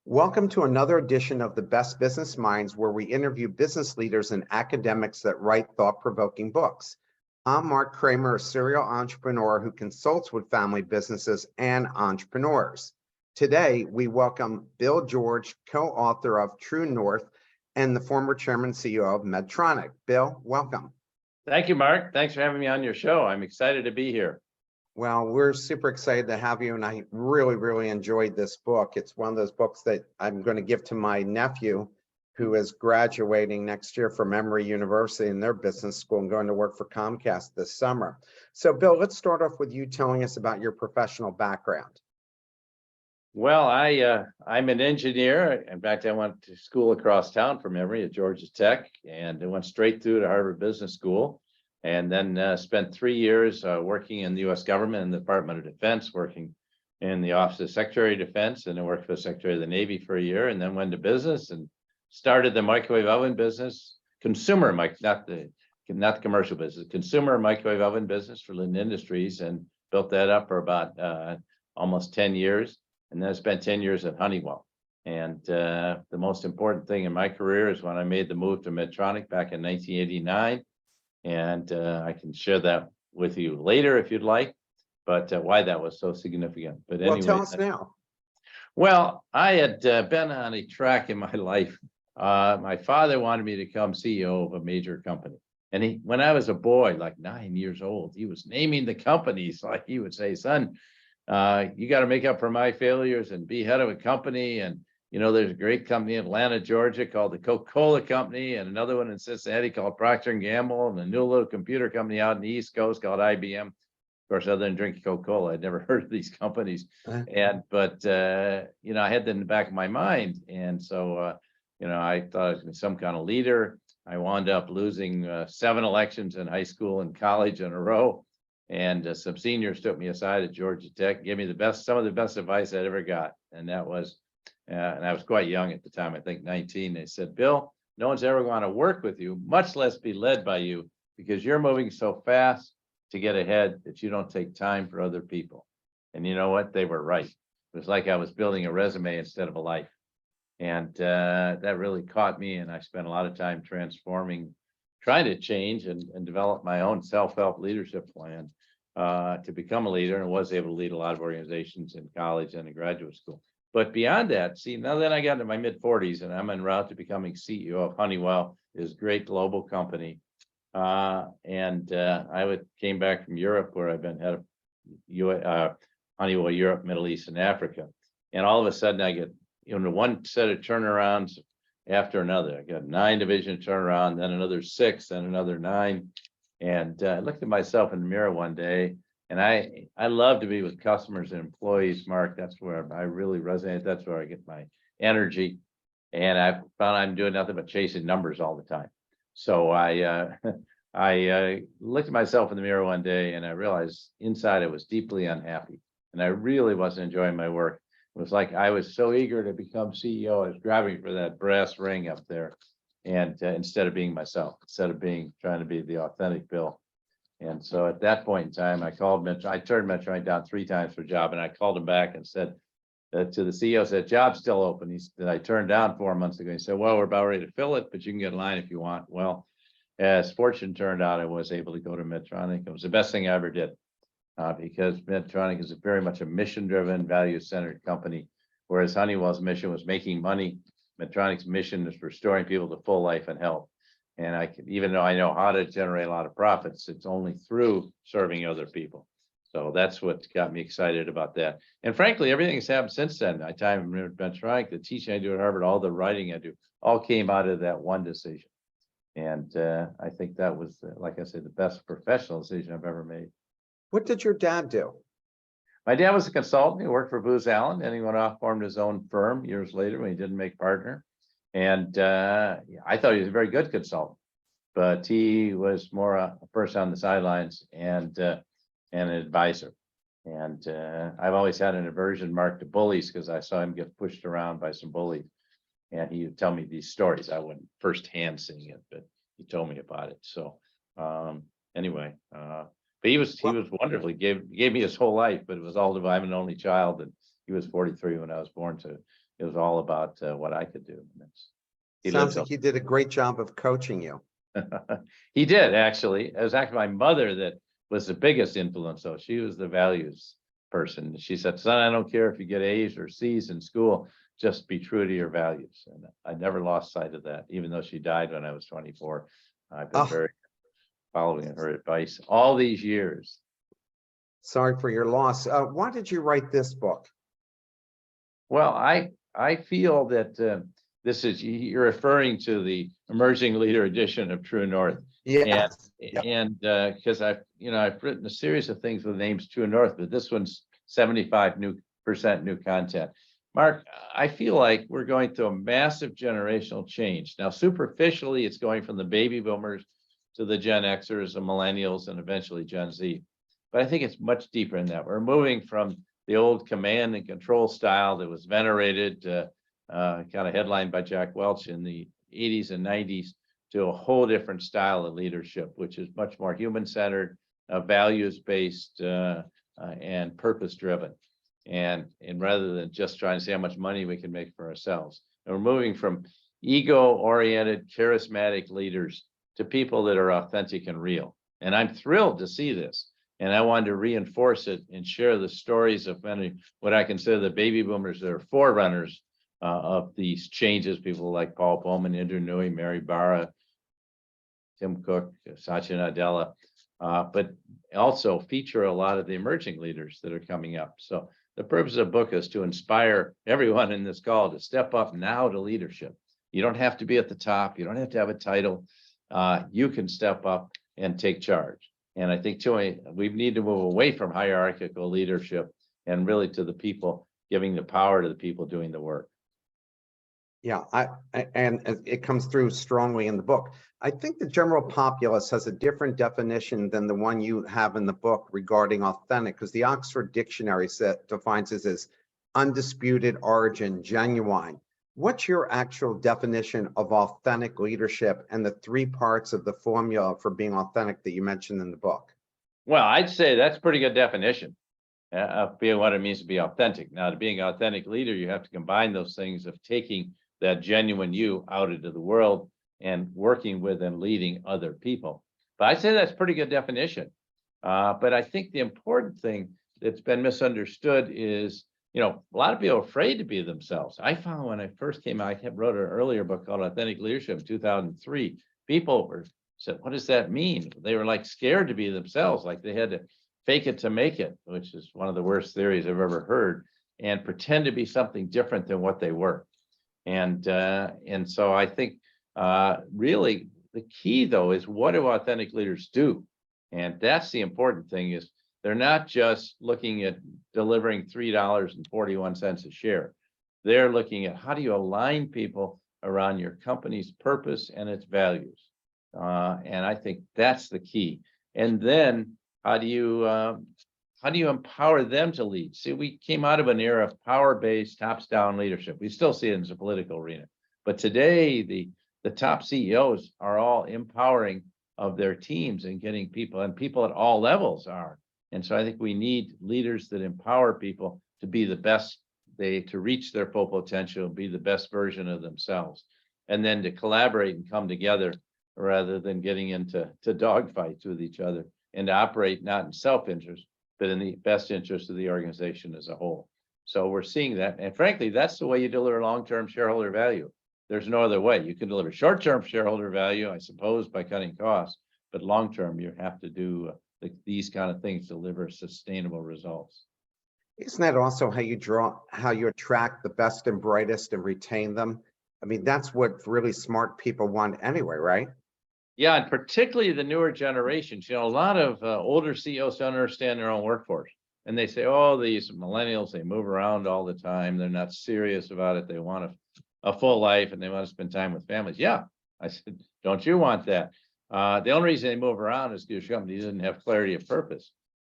Welcome to another edition of the Best Business Minds, where we interview business leaders and academics that write thought-provoking books. I'm Marc Kramer, a serial entrepreneur who consults with family businesses and entrepreneurs. Today, we welcome Bill George, co-author of True North and the former chairman and CEO of Medtronic. Bill, welcome. Thank you, Mark. Thanks for having me on your show. I'm excited to be here. Well, we're super excited to have you, and I really enjoyed this book. It's one of those books that I'm going to give to my nephew, who is graduating next year from Emory University in their business school and going to work for Comcast this summer. So, Bill, let's start off with you telling us about your professional background. Well, I'm an engineer. In fact, I went to school across town from Emory at Georgia Tech, and I went straight through to Harvard Business School. And then spent 3 years working in the U.S. government in the Department of Defense, working in the Office of Secretary of Defense, and I worked for the Secretary of the Navy for a year, and then went to business and started the microwave oven business, consumer mic, not the commercial business, consumer microwave oven business for Linden Industries, and built that up for about almost 10 years, and then I spent 10 years at Honeywell. And the most important thing in my career is when I made the move to Medtronic back in 1989. And I can share that with you later if you'd like, but why that was so significant. But anyway, tell us now. Well, I had been on a track in my life. My father wanted me to become CEO of a major company. And when I was a boy, like 9 years old, he was naming the companies. Like he would say, son, you got to make up for my failures and be head of a company. And you know, there's a great company in Atlanta, Georgia called the Coca-Cola Company, and another one in Cincinnati called Procter & Gamble, and a new little computer company out in the East Coast called IBM. Of course, other than drinking Coca-Cola, I'd never heard of these companies. But you know, I had that in the back of my mind. And so, you know, I thought I was going to be some kind of leader. I wound up losing 7 elections in high school and college in a row. And some seniors took me aside at Georgia Tech, gave me some of the best advice I'd ever got. And that was, and I was quite young at the time, I think 19. They said, Bill, no one's ever going to work with you, much less be led by you, because you're moving so fast to get ahead that you don't take time for other people. And you know what? They were right. It was like I was building a resume instead of a life. And that really caught me. And I spent a lot of time transforming, trying to change and develop my own self-help leadership plan to become a leader, and was able to lead a lot of organizations in college and in graduate school. But beyond that, see, now that I got into my mid-40s and I'm en route to becoming CEO of Honeywell, this great global company. I came back from Europe, where I've been head of Honeywell Europe, Middle East, and Africa. And all of a sudden I get, you know, one set of turnarounds after another. I got 9 division turnaround, then another 6, then another 9. And I looked at myself in the mirror one day. And I love to be with customers and employees, Mark. That's where I really resonate. That's where I get my energy. And I found I'm doing nothing but chasing numbers all the time. So I looked at myself in the mirror one day, and I realized inside I was deeply unhappy. And I really wasn't enjoying my work. It was like I was so eager to become CEO. I was grabbing for that brass ring up there. And instead of being myself, instead of trying to be the authentic Bill. And so at that point in time, I called Medtronic. I turned Medtronic down 3 times for a job, and I called him back and said to the CEO, said, job's still open. That I turned down 4 months ago. He said, well, we're about ready to fill it, but you can get in line if you want. Well, as fortune turned out, I was able to go to Medtronic. It was the best thing I ever did because Medtronic is very much a mission-driven, value-centered company, whereas Honeywell's mission was making money. Medtronic's mission is restoring people to full life and health. And even though I know how to generate a lot of profits, it's only through serving other people. So that's what got me excited about that. And frankly, everything that's happened since then, my time at Medtronic, the teaching I do at Harvard, all the writing I do, all came out of that one decision. And I think that was, like I said, the best professional decision I've ever made. What did your dad do? My dad was a consultant. He worked for Booz Allen, and he went off, formed his own firm years later when he didn't make partner. And I thought he was a very good consultant, but he was more a person on the sidelines and an advisor. And I've always had an aversion, Mark, to bullies, because I saw him get pushed around by some bullies. And he would tell me these stories. I wasn't firsthand seeing it, but he told me about it. So anyway, but he was wonderful. He gave me his whole life, but it was all I'm an only child, and he was 43 when I was born, to it was all about what I could do. He Sounds lived like he did a great job of coaching you. He did, actually. It was actually my mother that was the biggest influence, though. She was the values person. She said, son, I don't care if you get A's or C's in school, just be true to your values. And I never lost sight of that, even though she died when I was 24. I've been Oh, very following her advice all these years. sorry for your loss. Why did you write this book? Well, I feel that this is, you're referring to the emerging leader edition of True North. Yes. Yep. And because I've written a series of things with names True North, but this one's 75% new content. Mark, I feel like we're going through a massive generational change. Now, superficially, it's going from the baby boomers to the Gen Xers, the millennials, and eventually Gen Z. But I think it's much deeper than that. We're moving from the old command and control style that was venerated, kind of headlined by Jack Welch in the 80s and 90s, to a whole different style of leadership, which is much more human-centered, values-based, and purpose-driven. And rather than just trying to see how much money we can make for ourselves. And we're moving from ego-oriented, charismatic leaders to people that are authentic and real. And I'm thrilled to see this. And I wanted to reinforce it and share the stories of many, what I consider the baby boomers that are forerunners of these changes. People like Paul Bowman, Indra Nooyi, Mary Barra, Tim Cook, Satya Nadella, but also feature a lot of the emerging leaders that are coming up. So the purpose of the book is to inspire everyone in this call to step up now to leadership. You don't have to be at the top. You don't have to have a title. You can step up and take charge. And I think too, we need to move away from hierarchical leadership and really to the people, giving the power to the people doing the work. Yeah, and it comes through strongly in the book. I think the general populace has a different definition than the one you have in the book regarding authentic, because the Oxford Dictionary defines it as undisputed origin, genuine. What's your actual definition of authentic leadership and the 3 parts of the formula for being authentic that you mentioned in the book? Well, I'd say that's a pretty good definition of being what it means to be authentic. Now, to being an authentic leader, you have to combine those things of taking that genuine you out into the world and working with and leading other people. But I'd say that's a pretty good definition. But I think the important thing that's been misunderstood is, a lot of people are afraid to be themselves. I found when I first came out, I wrote an earlier book called Authentic Leadership in 2003. People said, what does that mean? They were like scared to be themselves, like they had to fake it to make it, which is one of the worst theories I've ever heard, and pretend to be something different than what they were. And so I think really the key, though, is what do authentic leaders do? And that's the important thing, is they're not just looking at delivering $3.41 a share. They're looking at how do you align people around your company's purpose and its values. And I think that's the key. And then how do you empower them to lead? See, we came out of an era of power-based, tops-down leadership. We still see it in the political arena. But today, the top CEOs are all empowering of their teams and getting people, and people at all levels are. And so I think we need leaders that empower people to be the best, to reach their full potential, be the best version of themselves, and then to collaborate and come together rather than getting into dogfights with each other, and to operate not in self-interest, but in the best interest of the organization as a whole. So we're seeing that. And frankly, that's the way you deliver long-term shareholder value. There's no other way. You can deliver short-term shareholder value, I suppose, by cutting costs, but long-term, you have to do these kind of things, deliver sustainable results. Isn't that also how you attract the best and brightest and retain them? I mean, that's what really smart people want anyway, right? Yeah, and particularly the newer generations. A lot of older CEOs don't understand their own workforce. And they say, oh, these millennials, they move around all the time. They're not serious about it. They want a full life and they want to spend time with families. Yeah, I said, don't you want that? The only reason they move around is because your company doesn't have clarity of purpose.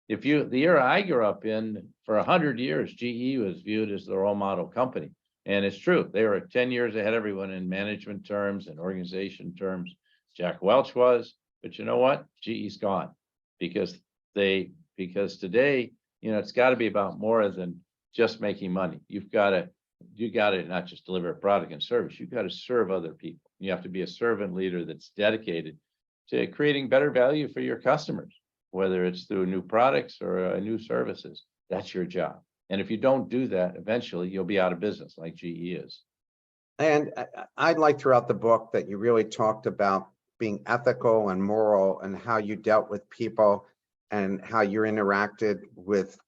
The era I grew up in, for 100 years, GE was viewed as the role model company. And it's true. They were 10 years ahead of everyone in management terms and organization terms. Jack Welch was, but you know what? GE's gone because today, it's got to be about more than just making money. You've got to you got to not just deliver a product and service, you got to serve other people. You have to be a servant leader that's dedicated to creating better value for your customers, whether it's through new products or new services. That's your job. And if you don't do that, eventually you'll be out of business like GE is. And I like throughout the book that you really talked about being ethical and moral and how you dealt with people and how you interacted with,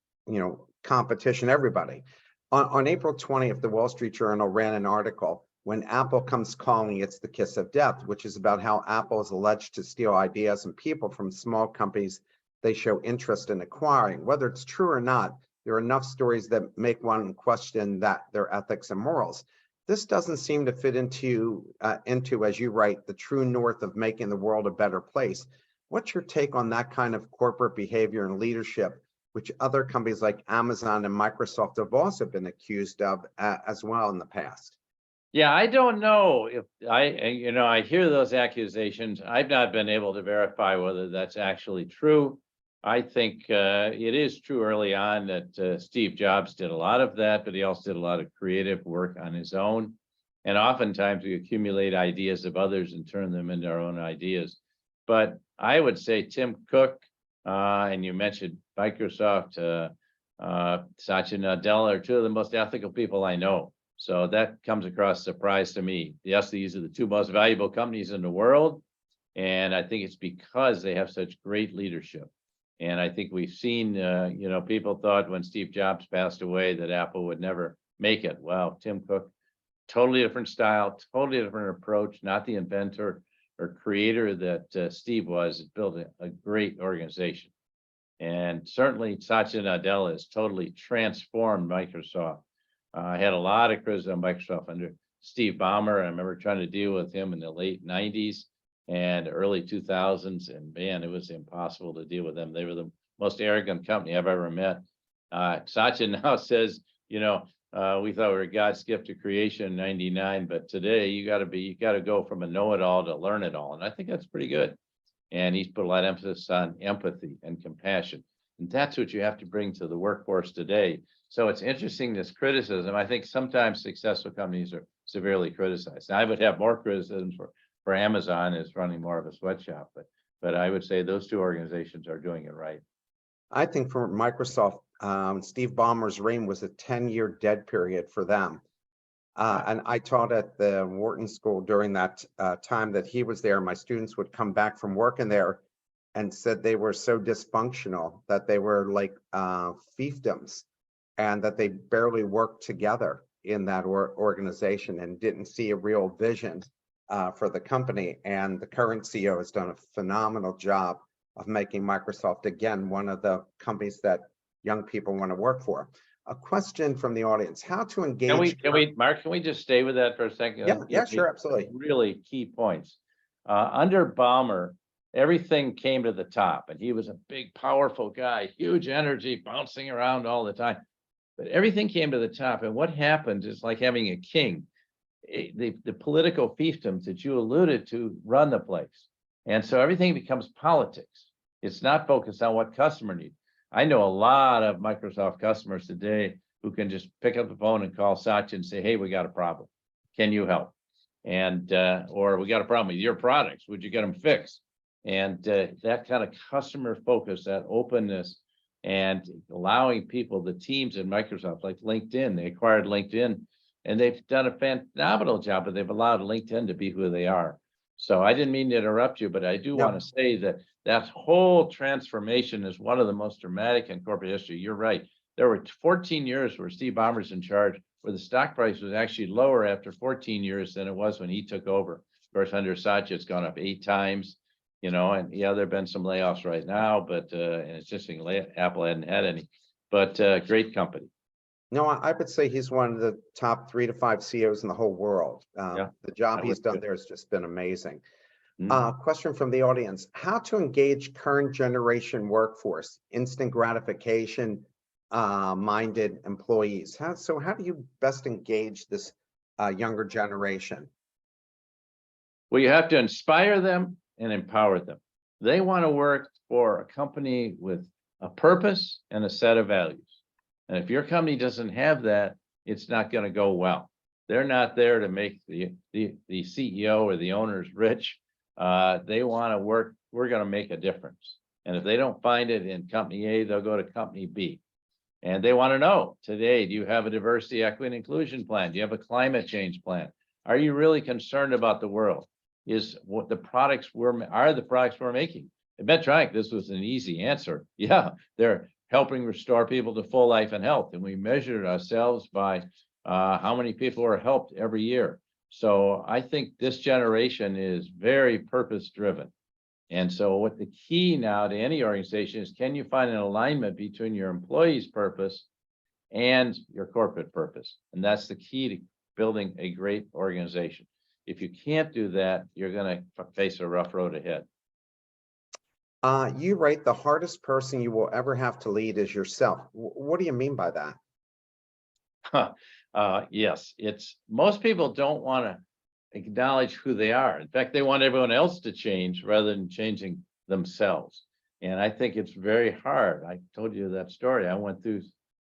competition, everybody. On April 20th, the Wall Street Journal ran an article, "When Apple Comes Calling, It's the Kiss of Death," which is about how Apple is alleged to steal ideas and people from small companies they show interest in acquiring. Whether it's true or not, there are enough stories that make one question that their ethics and morals. This doesn't seem to fit into, as you write, the true north of making the world a better place. What's your take on that kind of corporate behavior and leadership, which other companies like Amazon and Microsoft have also been accused of as well in the past? Yeah, I don't know if I hear those accusations. I've not been able to verify whether that's actually true. I think it is true early on that Steve Jobs did a lot of that, but he also did a lot of creative work on his own. And oftentimes we accumulate ideas of others and turn them into our own ideas. But I would say Tim Cook, and you mentioned Microsoft, Satya Nadella are two of the most ethical people I know. So that comes across a surprise to me. Yes, these are the two most valuable companies in the world. And I think it's because they have such great leadership. And I think we've seen, people thought when Steve Jobs passed away that Apple would never make it. Well, Tim Cook, totally different style, totally different approach, not the inventor or creator that Steve was, built a great organization. And certainly Satya Nadella has totally transformed Microsoft. I had a lot of criticism of Microsoft under Steve Ballmer. I remember trying to deal with him in the late 90s and early 2000s, and man, it was impossible to deal with them. They were the most arrogant company I've ever met. Satya now says, we thought we were God's gift to creation in 99, but today you got to go from a know-it-all to learn-it-all. And I think that's pretty good. And he's put a lot of emphasis on empathy and compassion. And that's what you have to bring to the workforce today. So it's interesting, this criticism. I think sometimes successful companies are severely criticized. Now, I would have more criticism for Amazon is running more of a sweatshop, but I would say those two organizations are doing it right. I think for Microsoft, Steve Ballmer's reign was a 10-year dead period for them. And I taught at the Wharton School during that time that he was there. My students would come back from working there and said they were so dysfunctional that they were like fiefdoms and that they barely worked together in that organization and didn't see a real vision for the company. And the current CEO has done a phenomenal job of making Microsoft, again, one of the companies that young people want to work for. A question from the audience: how to engage? Mark, can we just stay with that for a second? Yeah, sure, absolutely. Really key points. Under Ballmer, everything came to the top, and he was a big, powerful guy, huge energy, bouncing around all the time. But everything came to the top, and what happened is like having a king. The political fiefdoms that you alluded to run the place. And so everything becomes politics. It's not focused on what customer needs. I know a lot of Microsoft customers today who can just pick up the phone and call Satya and say, hey, we got a problem. Can you help? And or we got a problem with your products. Would you get them fixed? And that kind of customer focus, that openness, and allowing people, the teams in Microsoft, like LinkedIn, they acquired LinkedIn, and they've done a phenomenal job, but they've allowed LinkedIn to be who they are. So I didn't mean to interrupt you, but I do want to say that whole transformation is one of the most dramatic in corporate history. You're right. There were 14 years where Steve Ballmer's in charge, where the stock price was actually lower after 14 years than it was when he took over. Of course, under Satya, it's gone up 8 times, and yeah, there have been some layoffs right now, but and it's just Apple hadn't had any, but great company. No, I would say he's one of the top 3 to 5 CEOs in the whole world. The job he's done there has just been amazing. Question from the audience: how to engage current generation workforce, instant gratification minded employees? How do you best engage this younger generation? Well, you have to inspire them and empower them. They want to work for a company with a purpose and a set of values. And if your company doesn't have that, it's not going to go well. They're not there to make the CEO or the owners rich. They want to work. We're going to make a difference. And if they don't find it in company A, they'll go to company B. And they want to know today, do you have a diversity, equity, and inclusion plan? Do you have a climate change plan? Are you really concerned about the world? Is what the products we're making? At Medtronic, this was an easy answer. Yeah, they're helping restore people to full life and health. And we measured ourselves by how many people are helped every year. So I think this generation is very purpose driven. And so what the key now to any organization is, can you find an alignment between your employees' purpose and your corporate purpose? And that's the key to building a great organization. If you can't do that, you're going to face a rough road ahead. You write the hardest person you will ever have to lead is yourself. What do you mean by that? Yes, it's most people don't want to acknowledge who they are. In fact, they want everyone else to change rather than changing themselves. And I think it's very hard. I told you that story. I went through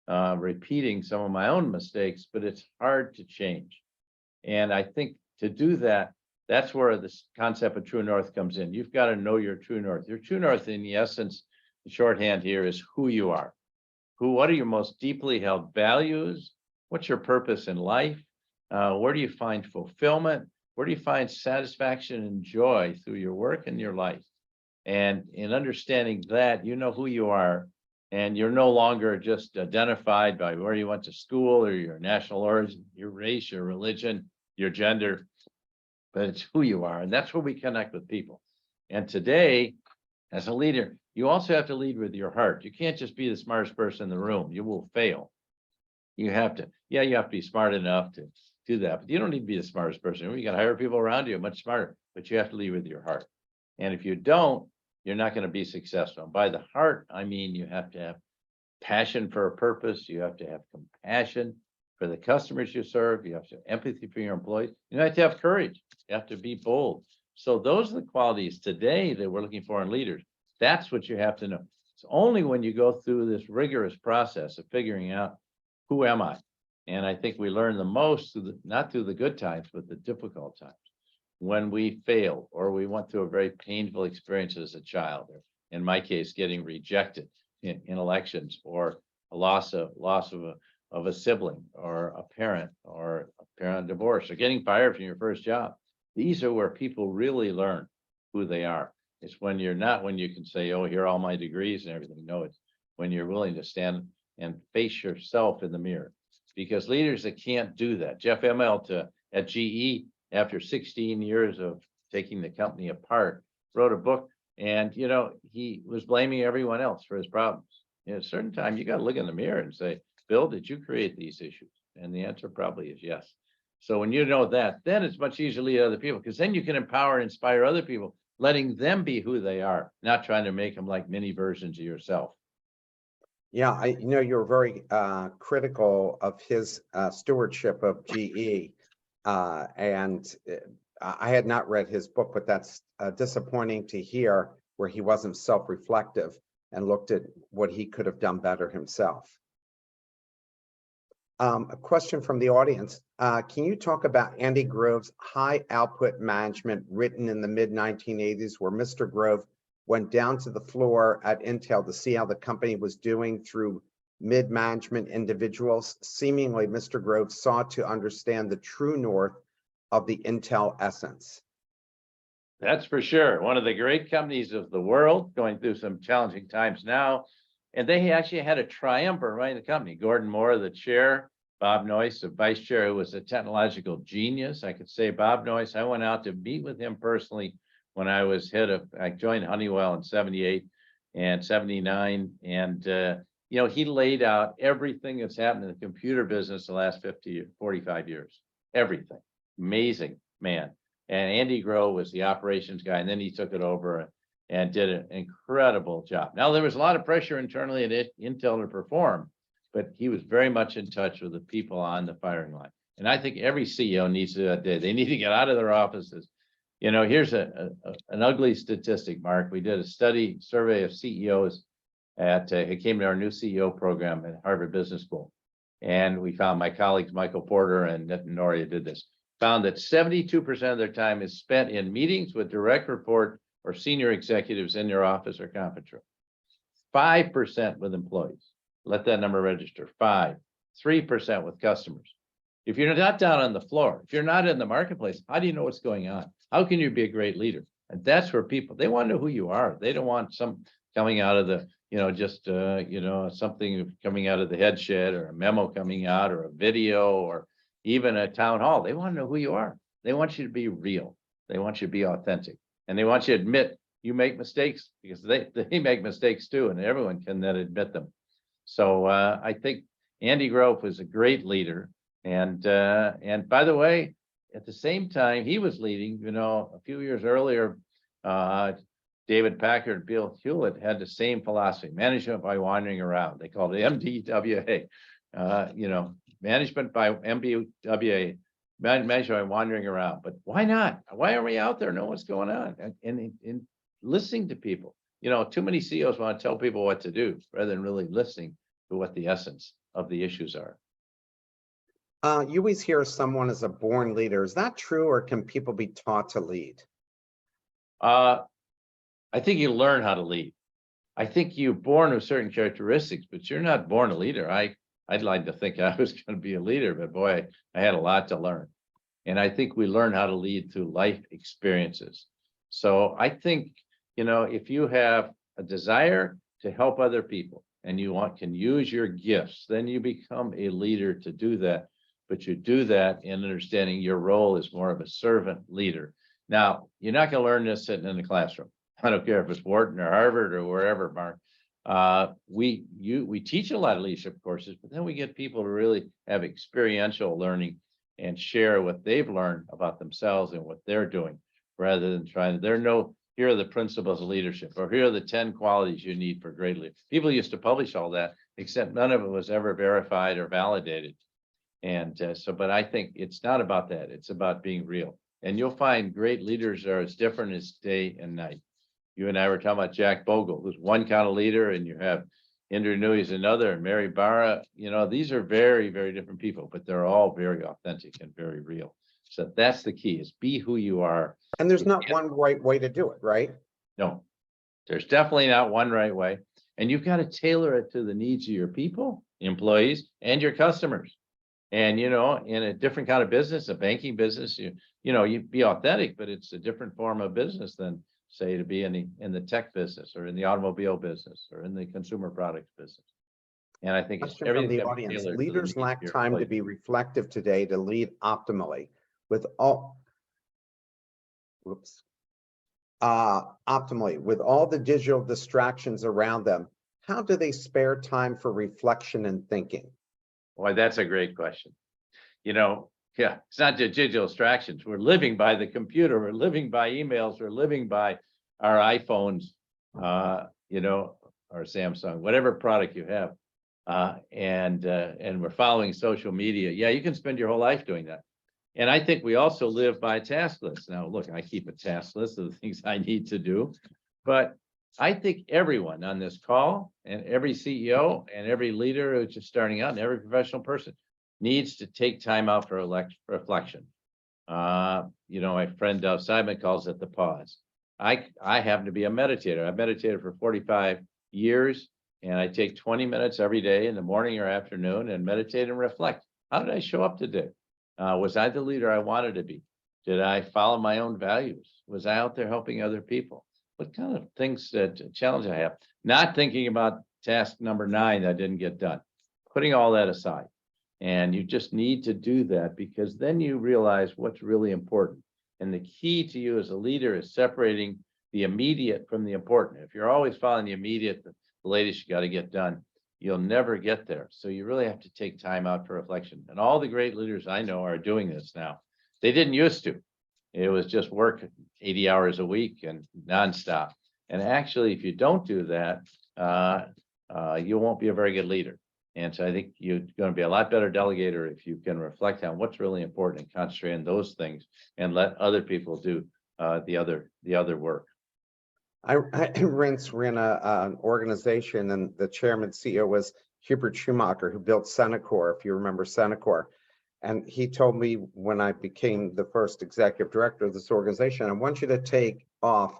repeating some of my own mistakes, but it's hard to change. And I think to do that, that's where this concept of true north comes in. You've got to know your true north. Your true north, in the essence, the shorthand here is who you are. What are your most deeply held values? What's your purpose in life? Where do you find fulfillment? Where do you find satisfaction and joy through your work and your life? And in understanding that, you know who you are, and you're no longer just identified by where you went to school or your national origin, your race, your religion, your gender, but it's who you are. And that's where we connect with people. And today, as a leader, you also have to lead with your heart. You can't just be the smartest person in the room. You will fail. You have to, you have to be smart enough to do that, but you don't need to be the smartest person. You got to hire people around you much smarter, but you have to lead with your heart. And if you don't, you're not going to be successful. By the heart, I mean, you have to have passion for a purpose. You have to have compassion for the customers you serve. You have to have empathy for your employees. You have to have courage. You have to be bold. So those are the qualities today that we're looking for in leaders. That's what you have to know. It's only when you go through this rigorous process of figuring out, who am I? And I think we learn the most, not through the good times, but the difficult times. When we fail, or we went through a very painful experience as a child, or in my case, getting rejected in elections, or a loss of a sibling, or a parent divorce, or getting fired from your first job. These are where people really learn who they are. It's when you're not, when you can say, oh, here are all my degrees and everything. No, it's when you're willing to stand and face yourself in the mirror. Because leaders that can't do that, Jeff Immelt at GE, after 16 years of taking the company apart, wrote a book, and he was blaming everyone else for his problems. At a certain time, you got to look in the mirror and say, Bill, did you create these issues? And the answer probably is yes. So when you know that, then it's much easier to lead other people, because then you can empower and inspire other people, letting them be who they are, not trying to make them like mini versions of yourself. Yeah, you're very critical of his stewardship of GE, and I had not read his book, but that's disappointing to hear, where he wasn't self-reflective and looked at what he could have done better himself. A question from the audience. Can you talk about Andy Grove's High Output Management, written in the mid-1980s, where Mr. Grove went down to the floor at Intel to see how the company was doing through mid-management individuals? Seemingly, Mr. Grove sought to understand the true north of the Intel essence. That's for sure. One of the great companies of the world, going through some challenging times now. And they actually had a triumvirate running the company. Gordon Moore, the chair, Bob Noyce, the vice chair, who was a technological genius. I could say Bob Noyce, I went out to meet with him personally when I was I joined Honeywell in 78 and 79. And, he laid out everything that's happened in the computer business the last 45 years, everything. Amazing man. And Andy Grove was the operations guy, and then he took it over and did an incredible job. Now, there was a lot of pressure internally at Intel to perform, but he was very much in touch with the people on the firing line. And I think every CEO needs to do that. They need to get out of their offices. Here's an ugly statistic, Mark. We did a survey of CEOs who came to our new CEO program at Harvard Business School. And we found, my colleagues, Michael Porter and Noria did this, found that 72% of their time is spent in meetings with direct report or senior executives in their office or conference room. 5% with employees. Let that number register. 3% with customers. If you're not down on the floor, if you're not in the marketplace, how do you know what's going on? How can you be a great leader? And that's where people, they want to know who you are. They don't want some coming out of the, just, something coming out of the head shed, or a memo coming out, or a video, or even a town hall. They want to know who you are. They want you to be real. They want you to be authentic, and they want you to admit you make mistakes, because they make mistakes too, and everyone can then admit them. So I think Andy Grove was a great leader. And by the way, at the same time he was leading, a few years earlier, David Packard and Bill Hewlett had the same philosophy: management by wandering around. They called it MDWA. Management by MBWA, management by wandering around. But why not? Why are we out there knowing what's going on and listening to people? Too many CEOs want to tell people what to do rather than really listening to what the essence of the issues are. You always hear someone is a born leader. Is that true, or can people be taught to lead? I think you learn how to lead. I think you're born with certain characteristics, but you're not born a leader. I'd like to think I was going to be a leader, but boy, I had a lot to learn. And I think we learn how to lead through life experiences. So I think, if you have a desire to help other people and you can use your gifts, then you become a leader to do that. But you do that in understanding your role as more of a servant leader. Now, you're not going to learn this sitting in the classroom. I don't care if it's Wharton or Harvard or wherever, Mark. We teach a lot of leadership courses, but then we get people to really have experiential learning and share what they've learned about themselves and what they're doing, rather than here are the principles of leadership, or here are the 10 qualities you need for great leadership. People used to publish all that, except none of it was ever verified or validated. And but I think it's not about that. It's about being real. And you'll find great leaders are as different as day and night. You and I were talking about Jack Bogle, who's one kind of leader, and you have Indra Nooyi is another, and Mary Barra. These are very, very different people, but they're all very authentic and very real. So that's the key: is be who you are. And there's not one right way to do it, right? No, there's definitely not one right way. And you've got to tailor it to the needs of your people, employees, and your customers. And, in a different kind of business, a banking business, you be authentic, but it's a different form of business than, say, to be in the tech business, or in the automobile business, or in the consumer products business. And I think it's everything from the audience. Leaders lack time to be reflective today to lead optimally with all the digital distractions around them. How do they spare time for reflection and thinking? Boy, that's a great question. It's not just digital distractions. We're living by the computer. We're living by emails. We're living by our iPhones, or Samsung, whatever product you have. And we're following social media. Yeah, you can spend your whole life doing that. And I think we also live by a task list. Now, look, I keep a task list of the things I need to do, but I think everyone on this call, and every CEO and every leader who's just starting out, and every professional person needs to take time out for reflection. My friend Simon calls it the pause. I happen to be a meditator. I've meditated for 45 years, and I take 20 minutes every day in the morning or afternoon and meditate and reflect. How did I show up today? Was I the leader I wanted to be? Did I follow my own values? Was I out there helping other people? What kind of challenge I have? Not thinking about task number 9 that didn't get done, putting all that aside. And you just need to do that, because then you realize what's really important. And the key to you as a leader is separating the immediate from the important. If you're always following the immediate, the latest you got to get done, you'll never get there. So you really have to take time out for reflection. And all the great leaders I know are doing this now. They didn't used to. It was just work 80 hours a week and nonstop. And actually, if you don't do that, you won't be a very good leader. And so I think you're going to be a lot better delegator if you can reflect on what's really important and concentrate on those things, and let other people do the other work. I ran an organization, and the chairman CEO was Hubert Schumacher, who built Senecor, if you remember Senecor. And he told me when I became the first executive director of this organization, I want you to take off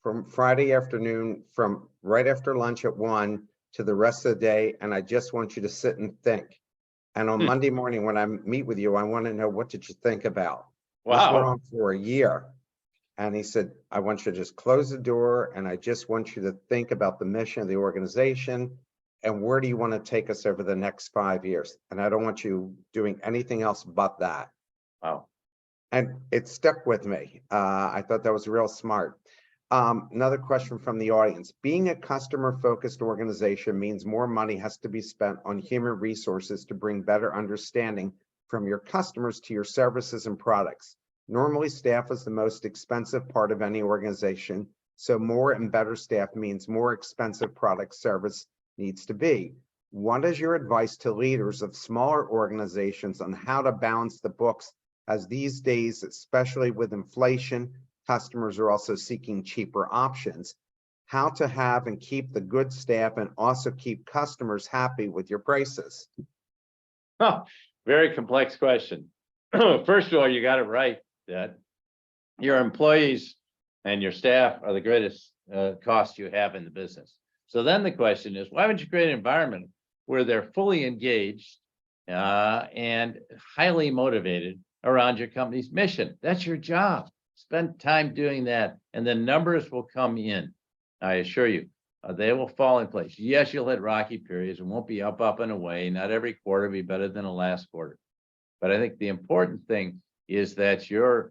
from Friday afternoon, from right after lunch at 1 to the rest of the day. And I just want you to sit and think. And on Monday morning, when I meet with you, I want to know, what did you think about? This went Wow. on for a year. And he said, I want you to just close the door, and I just want you to think about the mission of the organization and where do you want to take us over the next 5 years? And I don't want you doing anything else but that. Wow. And it stuck with me. I thought that was real smart. Another question from the audience. Being a customer-focused organization means more money has to be spent on human resources to bring better understanding from your customers to your services and products. Normally, staff is the most expensive part of any organization, so more and better staff means more expensive product service needs to be. What is your advice to leaders of smaller organizations on how to balance the books, as these days, especially with inflation, customers are also seeking cheaper options? How to have and keep the good staff and also keep customers happy with your prices? Oh, very complex question. First of all, you got it right that your employees and your staff are the greatest cost you have in the business. So then the question is, why would you create an environment where they're fully engaged and highly motivated around your company's mission? That's your job. Spend time doing that, and the numbers will come in. I assure you, they will fall in place. Yes, you'll hit rocky periods and won't be up and away. Not every quarter will be better than the last quarter. But I think the important thing is that you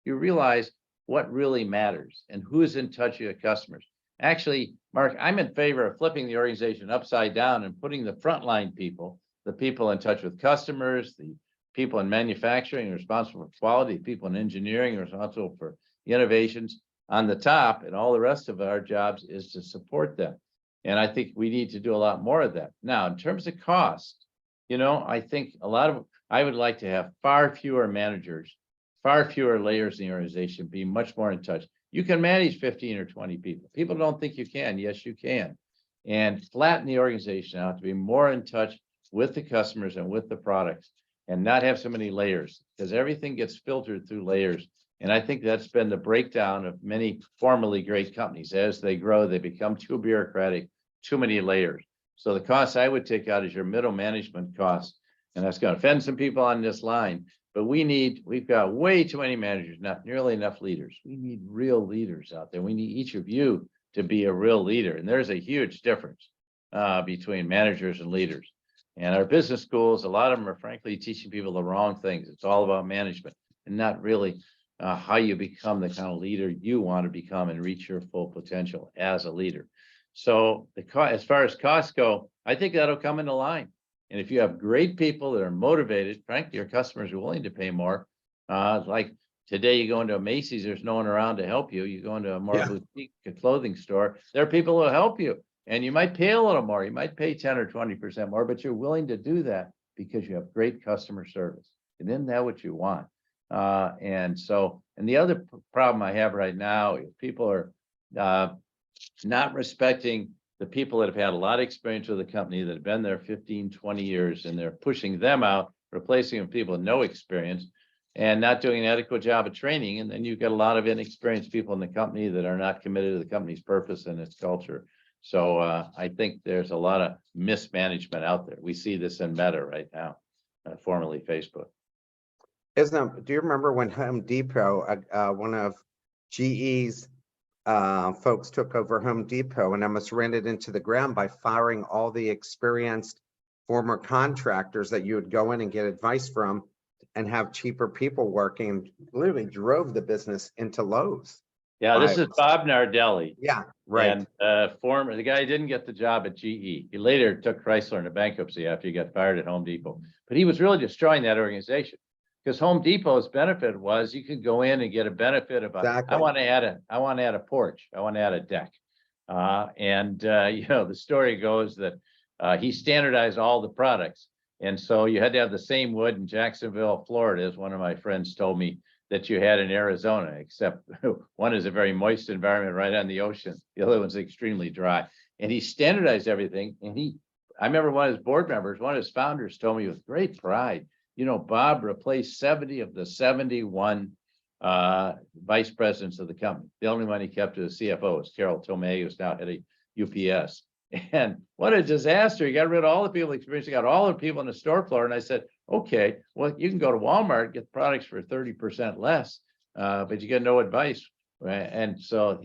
realize what really matters and who's in touch with your customers. Actually, Mark, I'm in favor of flipping the organization upside down and putting the frontline people, the people in touch with customers, the people in manufacturing responsible for quality, people in engineering responsible for innovations on the top, and all the rest of our jobs is to support them. And I think we need to do a lot more of that. Now, in terms of cost, I think I would like to have far fewer managers, far fewer layers in the organization, be much more in touch. You can manage 15 or 20 people. People don't think you can. Yes, you can. And flatten the organization out to be more in touch with the customers and with the products, and not have so many layers, because everything gets filtered through layers. And I think that's been the breakdown of many formerly great companies. As they grow, they become too bureaucratic, too many layers. So the costs I would take out is your middle management costs. And that's going to offend some people on this line. But we've got way too many managers, not nearly enough leaders. We need real leaders out there. We need each of you to be a real leader. And there's a huge difference between managers and leaders. And our business schools, a lot of them are frankly teaching people the wrong things. It's all about management and not really how you become the kind of leader you want to become and reach your full potential as a leader. So as far as costs go, I think that'll come into line. And if you have great people that are motivated, frankly, your customers are willing to pay more. Like today, you go into a Macy's, there's no one around to help you. You go into a more boutique clothing store, there are people who will help you. And you might pay a little more. You might pay 10 or 20% more, but you're willing to do that because you have great customer service. And isn't that what you want? And the other problem I have right now is people are not respecting the people that have had a lot of experience with the company, that have been there 15, 20 years, and they're pushing them out, replacing them with people with no experience, and not doing an adequate job of training. And then you've got a lot of inexperienced people in the company that are not committed to the company's purpose and its culture. So I think there's a lot of mismanagement out there. We see this in Meta right now, formerly Facebook. Do you remember when Home Depot, one of GE's folks took over Home Depot and almost ran it into the ground by firing all the experienced former contractors that you would go in and get advice from and have cheaper people working, literally drove the business into lows. Yeah, this is Bob Nardelli. Yeah, right. And the guy didn't get the job at GE. He later took Chrysler into bankruptcy after he got fired at Home Depot. But he was really destroying that organization, because Home Depot's benefit was you could go in and get a benefit about, Exactly. I want to add a porch, I want to add a deck. The story goes that he standardized all the products. And so you had to have the same wood in Jacksonville, Florida, as one of my friends told me, that you had in Arizona, except one is a very moist environment right on the ocean. The other one's extremely dry. And he standardized everything, and he I remember one of his board members, one of his founders told me with great pride, Bob replaced 70 of the 71 vice presidents of the company. The only one he kept as CFO was Carol Tomei, who's now head of UPS. And what a disaster. He got rid of all the people experienced. He got all the people on the store floor. And I said, okay, well, you can go to Walmart, get products for 30% less, but you get no advice. And so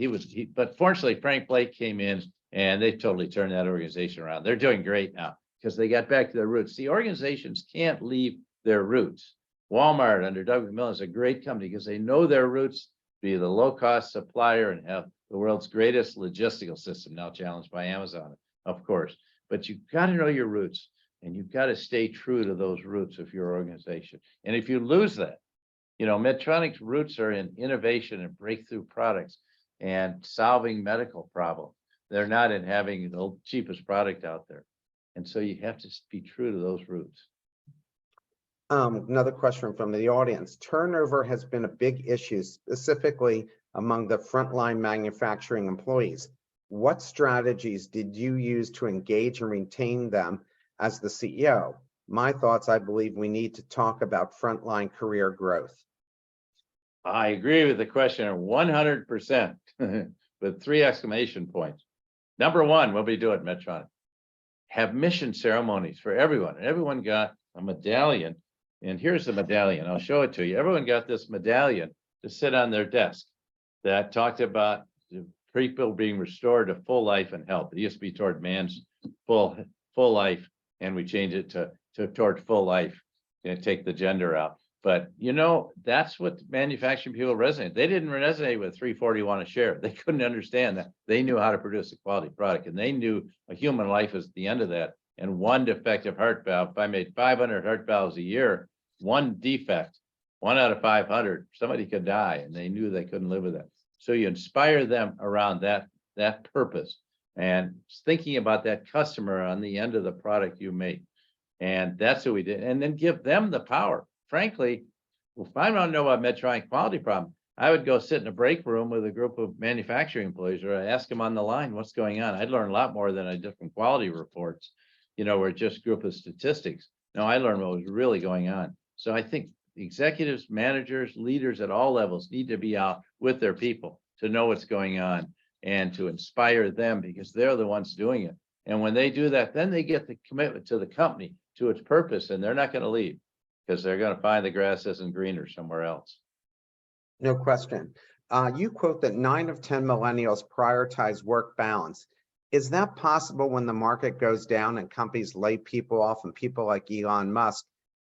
but fortunately, Frank Blake came in and they totally turned that organization around. They're doing great now because they got back to their roots. See, organizations can't leave their roots. Walmart under Doug McMillon is a great company because they know their roots, be the low-cost supplier and have the world's greatest logistical system, now challenged by Amazon, of course. But you've got to know your roots and you've got to stay true to those roots of your organization. And if you lose that, Medtronic's roots are in innovation and breakthrough products and solving medical problems. They're not in having the cheapest product out there. And so you have to be true to those roots. Another question from the audience. Turnover has been a big issue, specifically among the frontline manufacturing employees. What strategies did you use to engage and retain them as the CEO? My thoughts, I believe we need to talk about frontline career growth. I agree with the questioner 100% with 3 exclamation points. Number one, what we do at Medtronic, have mission ceremonies for everyone. And everyone got a medallion. And here's the medallion. I'll show it to you. Everyone got this medallion to sit on their desk that talked about people being restored to full life and health. It used to be toward man's full life, and we changed it to toward full life and take the gender out. But that's what manufacturing people resonate. They didn't resonate with 341 a share. They couldn't understand that. They knew how to produce a quality product, and they knew a human life is the end of that. And one defective heart valve, if I made 500 heart valves a year, one defect, 1 out of 500, somebody could die, and they knew they couldn't live with that. So you inspire them around that purpose and thinking about that customer on the end of the product you make. And that's what we did. And then give them the power. Frankly, if I don't know about Medtronic quality problem, I would go sit in a break room with a group of manufacturing employees, or I ask them on the line what's going on. I'd learn a lot more than I did from quality reports, where just a group of statistics. No, I learned what was really going on. So I think executives, managers, leaders at all levels need to be out with their people to know what's going on and to inspire them, because they're the ones doing it. And when they do that, then they get the commitment to the company, to its purpose, and they're not going to leave because they're going to find the grass isn't greener somewhere else. No question. You quote that 9 of 10 millennials prioritize work balance. Is that possible when the market goes down and companies lay people off, and people like Elon Musk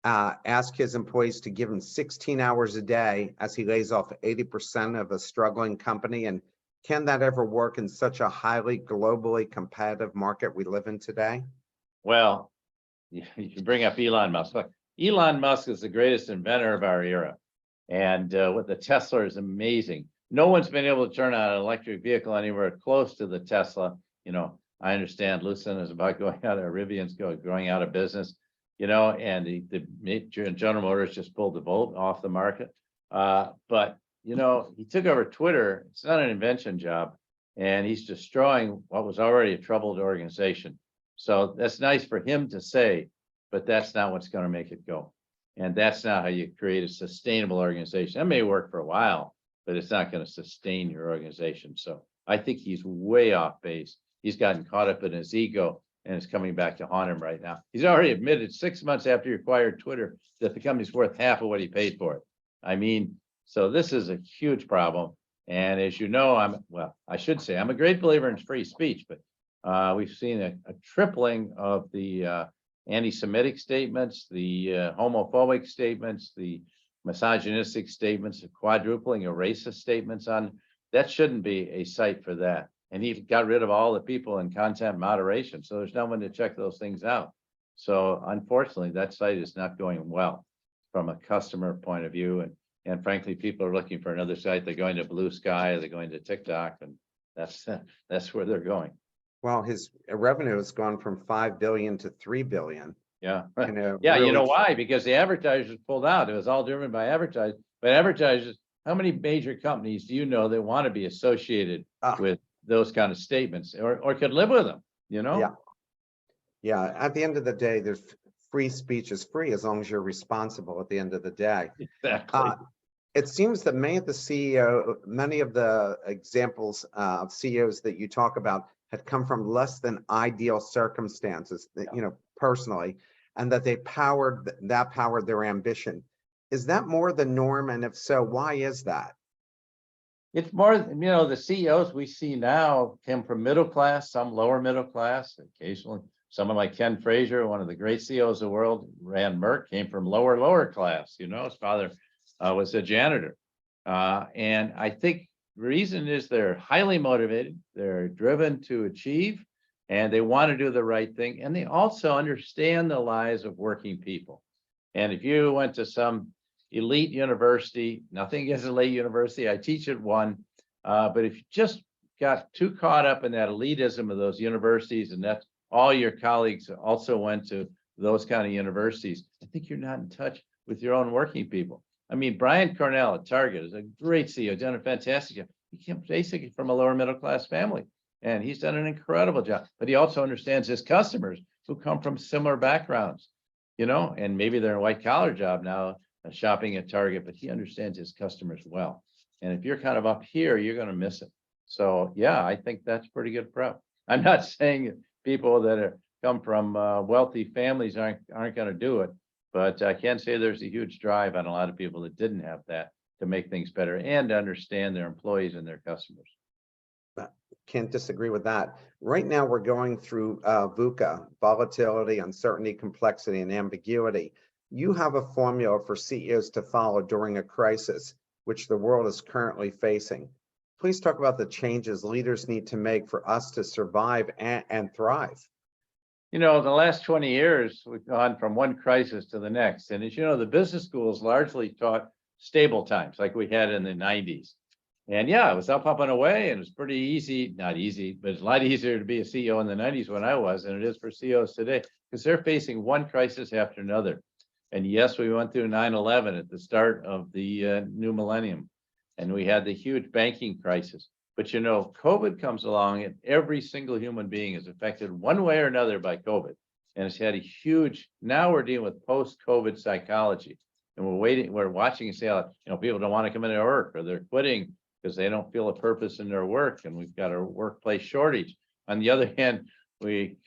ask his employees to give him 16 hours a day as he lays off 80% of a struggling company? And can that ever work in such a highly globally competitive market we live in today? Well, you bring up Elon Musk. Look, Elon Musk is the greatest inventor of our era. And what the Tesla is amazing. No one's been able to turn on an electric vehicle anywhere close to the Tesla. I understand Lucent is about going out of Rivian's going out of business, and the General Motors just pulled the Volt off the market. But he took over Twitter. It's not an invention job, and he's destroying what was already a troubled organization. So that's nice for him to say, but that's not what's going to make it go. And that's not how you create a sustainable organization. That may work for a while, but it's not going to sustain your organization. So I think he's way off base. He's gotten caught up in his ego, and it's coming back to haunt him right now. He's already admitted 6 months after he acquired Twitter that the company's worth half of what he paid for it. So this is a huge problem. And as you know, I should say I'm a great believer in free speech, but we've seen a tripling of the anti-Semitic statements, the homophobic statements, the misogynistic statements, the quadrupling of racist statements that shouldn't be a site for that. And he got rid of all the people in content moderation. So there's no one to check those things out. So unfortunately, that site is not going well from a customer point of view. And frankly, people are looking for another site. They're going to Blue Sky, they're going to TikTok, and that's where they're going. Well, his revenue has gone from 5 billion to 3 billion. Yeah. Yeah, you know why? Because the advertisers pulled out. It was all driven by advertisers. But advertisers, how many major companies do you know that want to be associated with those kind of statements or could live with them? Yeah. Yeah, at the end of the day, there's free speech is free as long as you're responsible at the end of the day. Exactly. Uh, it seems that many of the examples of CEOs that you talk about had come from less than ideal circumstances, personally, and that that powered their ambition. Is that more the norm? And if so, why is that? It's more, the CEOs we see now came from middle class, some lower middle class, occasionally someone like Ken Frazier, one of the great CEOs of the world, ran Merck, came from lower class. His father was a janitor. And I think the reason is they're highly motivated, they're driven to achieve, and they want to do the right thing. And they also understand the lives of working people. And if you went to some elite university, nothing against elite university, I teach at one, but if you just got too caught up in that elitism of those universities, and that's all your colleagues also went to those kind of universities, I think you're not in touch with your own working people. I mean, Brian Cornell at Target is a great CEO, done a fantastic job. He came basically from a lower middle class family, and he's done an incredible job. But he also understands his customers who come from similar backgrounds, and maybe they're in a white collar job now, shopping at Target, but he understands his customers well. And if you're kind of up here, you're going to miss it. So yeah, I think that's pretty good prep. I'm not saying people that come from wealthy families aren't going to do it, but I can say there's a huge drive on a lot of people that didn't have that to make things better and to understand their employees and their customers. Can't disagree with that. Right now, we're going through VUCA, volatility, uncertainty, complexity, and ambiguity. You have a formula for CEOs to follow during a crisis, which the world is currently facing. Please talk about the changes leaders need to make for us to survive and thrive. The last 20 years, we've gone from one crisis to the next. And as you know, the business schools largely taught stable times like we had in the 90s. And yeah, it was up and away, and it was pretty easy, not easy, but it's a lot easier to be a CEO in the 90s when I was than it is for CEOs today, because they're facing one crisis after another. And yes, we went through 9/11 at the start of the new millennium, and we had the huge banking crisis. But COVID comes along, and every single human being is affected one way or another by COVID. And it's had a huge, now we're dealing with post-COVID psychology. And we're watching and say, people don't want to come into work, or they're quitting because they don't feel a purpose in their work. And we've got a workplace shortage. On the other hand,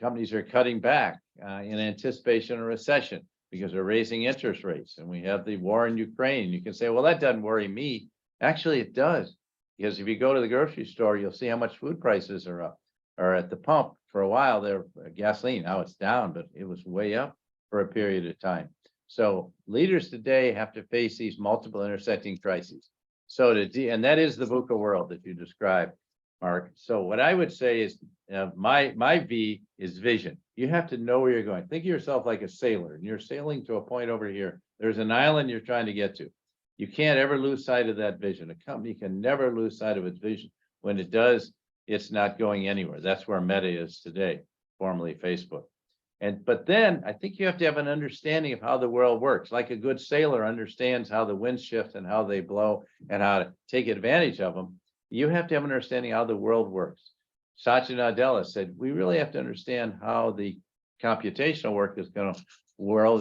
companies are cutting back in anticipation of recession because they're raising interest rates. And we have the war in Ukraine. You can say, well, that doesn't worry me. Actually, it does. Because if you go to the grocery store, you'll see how much food prices are up. Or at the pump, for a while there, gasoline, now it's down, but it was way up for a period of time. So leaders today have to face these multiple intersecting crises. And that is the VUCA world that you described, Mark. So what I would say is my V is vision. You have to know where you're going. Think of yourself like a sailor, and you're sailing to a point over here. There's an island you're trying to get to. You can't ever lose sight of that vision. A company can never lose sight of its vision. When it does, it's not going anywhere. That's where Meta is today, formerly Facebook. But then I think you have to have an understanding of how the world works. Like a good sailor understands how the winds shift and how they blow and how to take advantage of them. You have to have an understanding how the world works. Satya Nadella said, we really have to understand how the computational world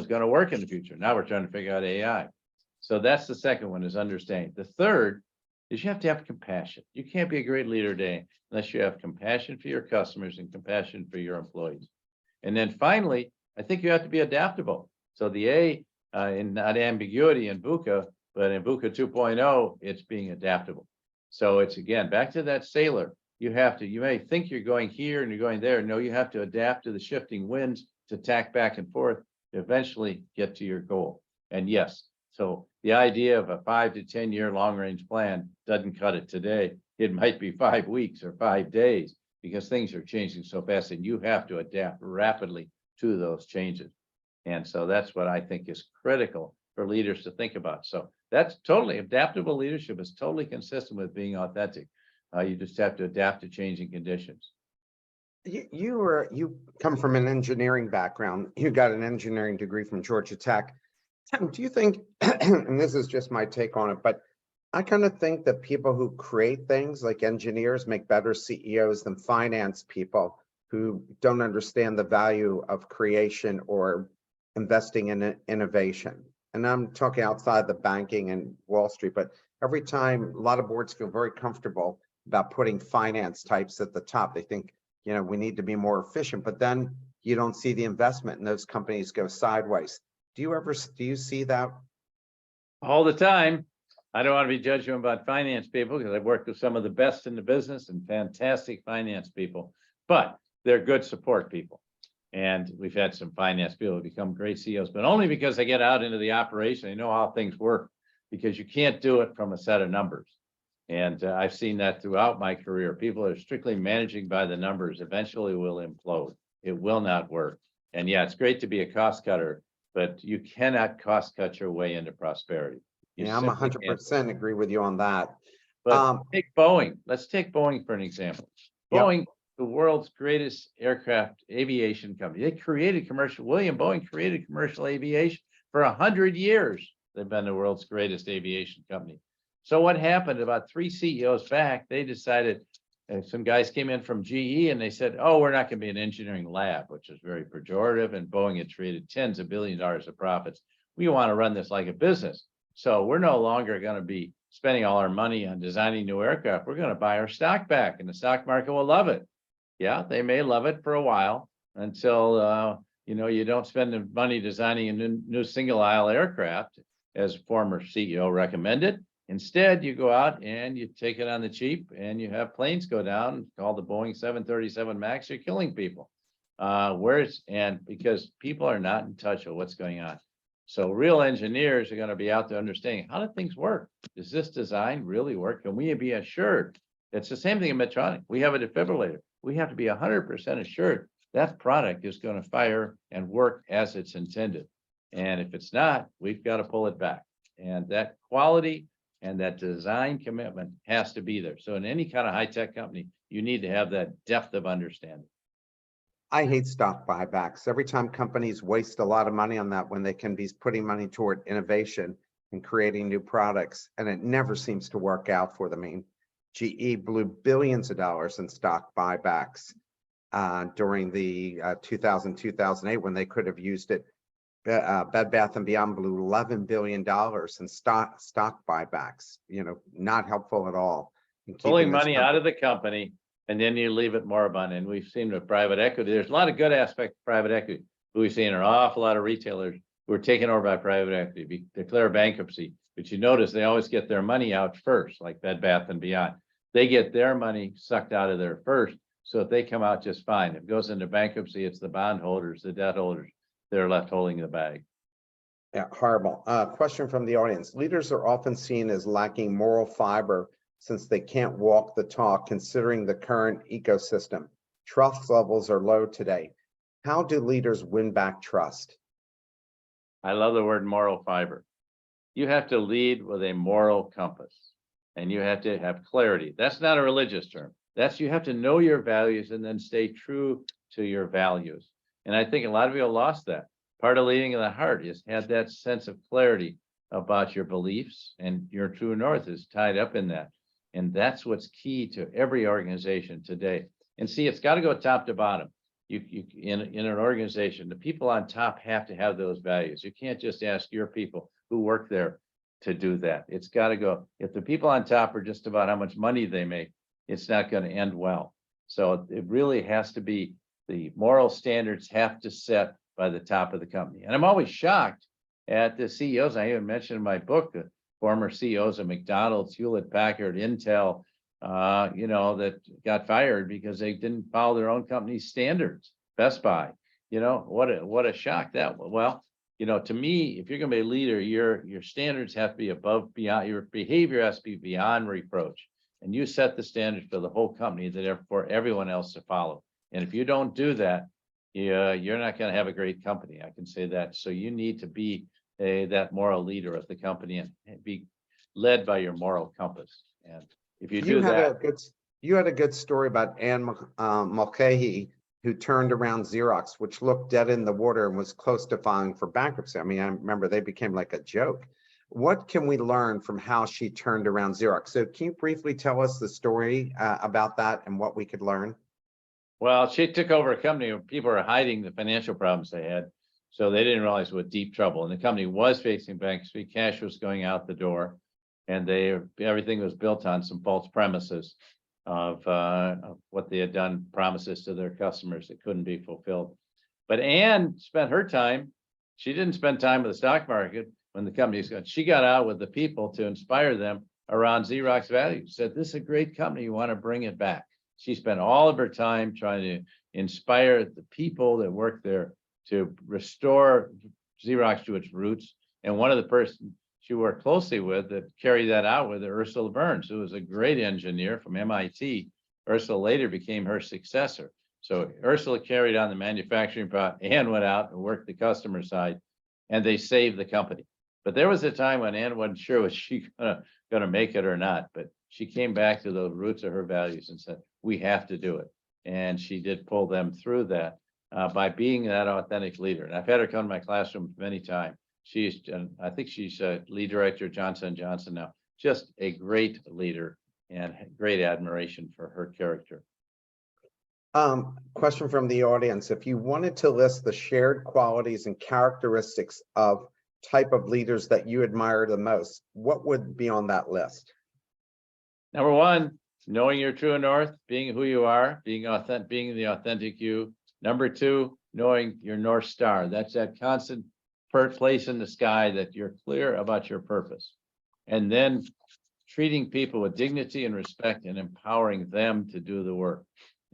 is going to work in the future. Now we're trying to figure out AI. So that's the second one, is understanding. The third is you have to have compassion. You can't be a great leader today unless you have compassion for your customers and compassion for your employees. And then finally, I think you have to be adaptable. So the A in not ambiguity in VUCA, but in VUCA 2.0, it's being adaptable. So it's, again, back to that sailor. You may think you're going here and you're going there. No, you have to adapt to the shifting winds, to tack back and forth, to eventually get to your goal. And yes, so the idea of a 5 to 10 year long range plan doesn't cut it today. It might be 5 weeks or 5 days, because things are changing so fast and you have to adapt rapidly to those changes. And so that's what I think is critical for leaders to think about. So that's totally adaptable leadership, is totally consistent with being authentic. You just have to adapt to changing conditions. You come from an engineering background. You got an engineering degree from Georgia Tech. Do you think, and this is just my take on it, but I kind of think that people who create things like engineers make better CEOs than finance people who don't understand the value of creation or investing in innovation. And I'm talking outside the banking and Wall Street, but every time a lot of boards feel very comfortable about putting finance types at the top. They think, we need to be more efficient, but then you don't see the investment and those companies go sideways. Do you see that? All the time. I don't want to be judging about finance people because I've worked with some of the best in the business and fantastic finance people, but they're good support people. And we've had some finance people become great CEOs, but only because they get out into the operation. They know how things work, because you can't do it from a set of numbers. And I've seen that throughout my career. People that are strictly managing by the numbers eventually will implode. It will not work. And yeah, it's great to be a cost cutter, but you cannot cost cut your way into prosperity. Yeah, I'm 100% agree with you on that. But take Boeing. Let's take Boeing for an example. Yep. Boeing, the world's greatest aircraft aviation company. William Boeing created commercial aviation for 100 years. They've been the world's greatest aviation company. So what happened about 3 CEOs back, they decided, some guys came in from GE and they said, oh, we're not going to be an engineering lab, which is very pejorative. And Boeing had created tens of billions of dollars of profits. We want to run this like a business. So we're no longer going to be spending all our money on designing new aircraft. We're going to buy our stock back and the stock market will love it. Yeah, they may love it for a while until, you don't spend the money designing a new single aisle aircraft, as former CEO recommended. Instead, you go out and you take it on the cheap and you have planes go down called the Boeing 737 MAX. You're killing people. Because people are not in touch with what's going on. So real engineers are going to be out there understanding, how do things work? Does this design really work? Can we be assured? It's the same thing in Medtronic. We have a defibrillator. We have to be 100% assured that product is going to fire and work as it's intended. And if it's not, we've got to pull it back. And that quality and that design commitment has to be there. So in any kind of high-tech company, you need to have that depth of understanding. I hate stock buybacks. Every time companies waste a lot of money on that when they can be putting money toward innovation and creating new products, and it never seems to work out for them. I mean, GE blew billions of dollars in stock buybacks during the 2008 when they could have used it. Bed Bath & Beyond blew $11 billion in stock buybacks, not helpful at all. Pulling money out of the company, and then you leave it moribund. And we've seen with private equity, there's a lot of good aspects of private equity. We've seen an awful lot of retailers who are taken over by private equity, declare bankruptcy. But you notice they always get their money out first, like Bed Bath & Beyond. They get their money sucked out of there first, so if they come out just fine. If it goes into bankruptcy, it's the bondholders, the debt holders, they're left holding the bag. Yeah, horrible. Question from the audience. Leaders are often seen as lacking moral fiber since they can't walk the talk, considering the current ecosystem. Trust levels are low today. How do leaders win back trust? I love the word moral fiber. You have to lead with a moral compass, and you have to have clarity. That's not a religious term. You have to know your values and then stay true to your values. And I think a lot of people lost that. Part of leading in the heart is had that sense of clarity about your beliefs, and your true north is tied up in that. And that's what's key to every organization today. And see, it's got to go top to bottom. In an organization, the people on top have to have those values. You can't just ask your people who work there to do that. It's got to go. If the people on top are just about how much money they make, it's not going to end well. So it really has to be, the moral standards have to set by the top of the company. And I'm always shocked at the CEOs. I even mentioned in my book, the former CEOs of McDonald's, Hewlett Packard, Intel, that got fired because they didn't follow their own company's standards. Best Buy, what a shock that was. Well, to me, if you're going to be a leader, your standards have to be beyond, your behavior has to be beyond reproach. And you set the standards for the whole company that are for everyone else to follow. And if you don't do that, you're not going to have a great company. I can say that. So you need to be that moral leader of the company and be led by your moral compass. And if you do that, you had a good story about Anne Mulcahy, who turned around Xerox, which looked dead in the water and was close to filing for bankruptcy. I mean, I remember they became like a joke. What can we learn from how she turned around Xerox? So can you briefly tell us the story about that and what we could learn? Well, she took over a company where people were hiding the financial problems they had. So they didn't realize what deep trouble. And the company was facing bankruptcy. Cash was going out the door. And everything was built on some false premises of what they had done, promises to their customers that couldn't be fulfilled. But Ann spent her time. She didn't spend time with the stock market when the company's got. She got out with the people to inspire them around Xerox values. Said, this is a great company. You want to bring it back. She spent all of her time trying to inspire the people that work there to restore Xerox to its roots. And one of the persons she worked closely with that carried that out with her, Ursula Burns, who was a great engineer from MIT. Ursula later became her successor. So Ursula carried on the manufacturing part. Ann went out and worked the customer side, and they saved the company. But there was a time when Ann wasn't sure was she gonna make it or not. But she came back to the roots of her values and said, we have to do it. And she did pull them through that by being that authentic leader. And I've had her come to my classroom many times. I think she's a lead director at Johnson & Johnson now. Just a great leader and great admiration for her character. Question from the audience. If you wanted to list the shared qualities and characteristics of type of leaders that you admire the most, what would be on that list? Number one, knowing your true north, being who you are, being the authentic you. Number two, knowing your North Star. That's that constant place in the sky that you're clear about your purpose. And then treating people with dignity and respect and empowering them to do the work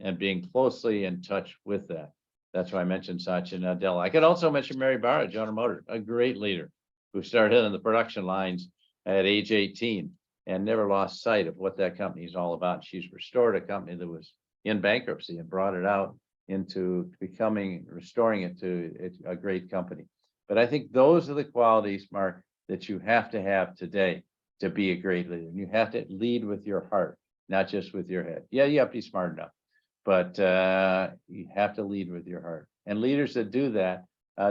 and being closely in touch with that. That's why I mentioned Satya Nadella. I could also mention Mary Barra, General Motors, a great leader who started on the production lines at age 18 and never lost sight of what that company is all about. She's restored a company that was in bankruptcy and brought it out into restoring it to a great company. But I think those are the qualities, Mark, that you have to have today to be a great leader. You have to lead with your heart, not just with your head. Yeah, you have to be smart enough, but you have to lead with your heart. And leaders that do that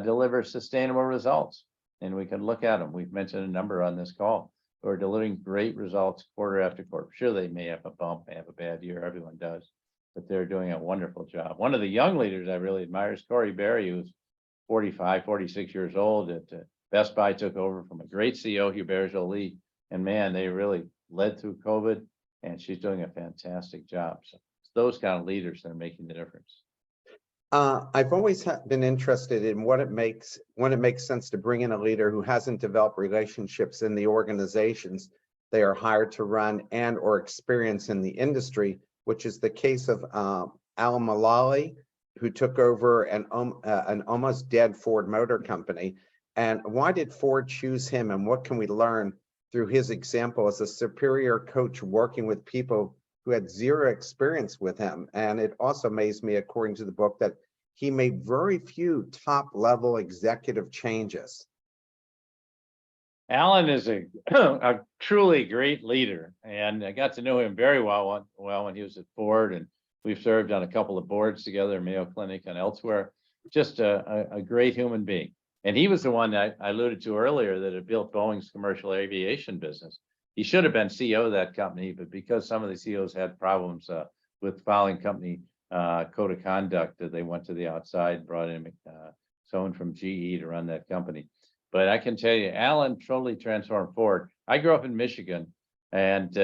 deliver sustainable results. And we can look at them. We've mentioned a number on this call who are delivering great results quarter after quarter. Sure, they may have a bump, may have a bad year. Everyone does, but they're doing a wonderful job. One of the young leaders I really admire is Corey Berry, who's 45, 46 years old at Best Buy, took over from a great CEO, Hubert Joly. And man, they really led through COVID, and she's doing a fantastic job. So it's those kind of leaders that are making the difference. I've always been interested in when it makes sense to bring in a leader who hasn't developed relationships in the organizations they are hired to run and or experience in the industry, which is the case of Alan Mulally, who took over an almost dead Ford Motor Company. And why did Ford choose him, and what can we learn through his example as a superior coach working with people who had zero experience with him? And it also amazed me, according to the book, that he made very few top-level executive changes. Alan is a truly great leader, and I got to know him very well when he was at Ford, and we've served on a couple of boards together, Mayo Clinic and elsewhere. Just a great human being. And he was the one that I alluded to earlier that had built Boeing's commercial aviation business. He should have been CEO of that company, but because some of the CEOs had problems with following company code of conduct, they went to the outside, brought in someone from GE to run that company. But I can tell you, Alan totally transformed Ford. I grew up in Michigan, and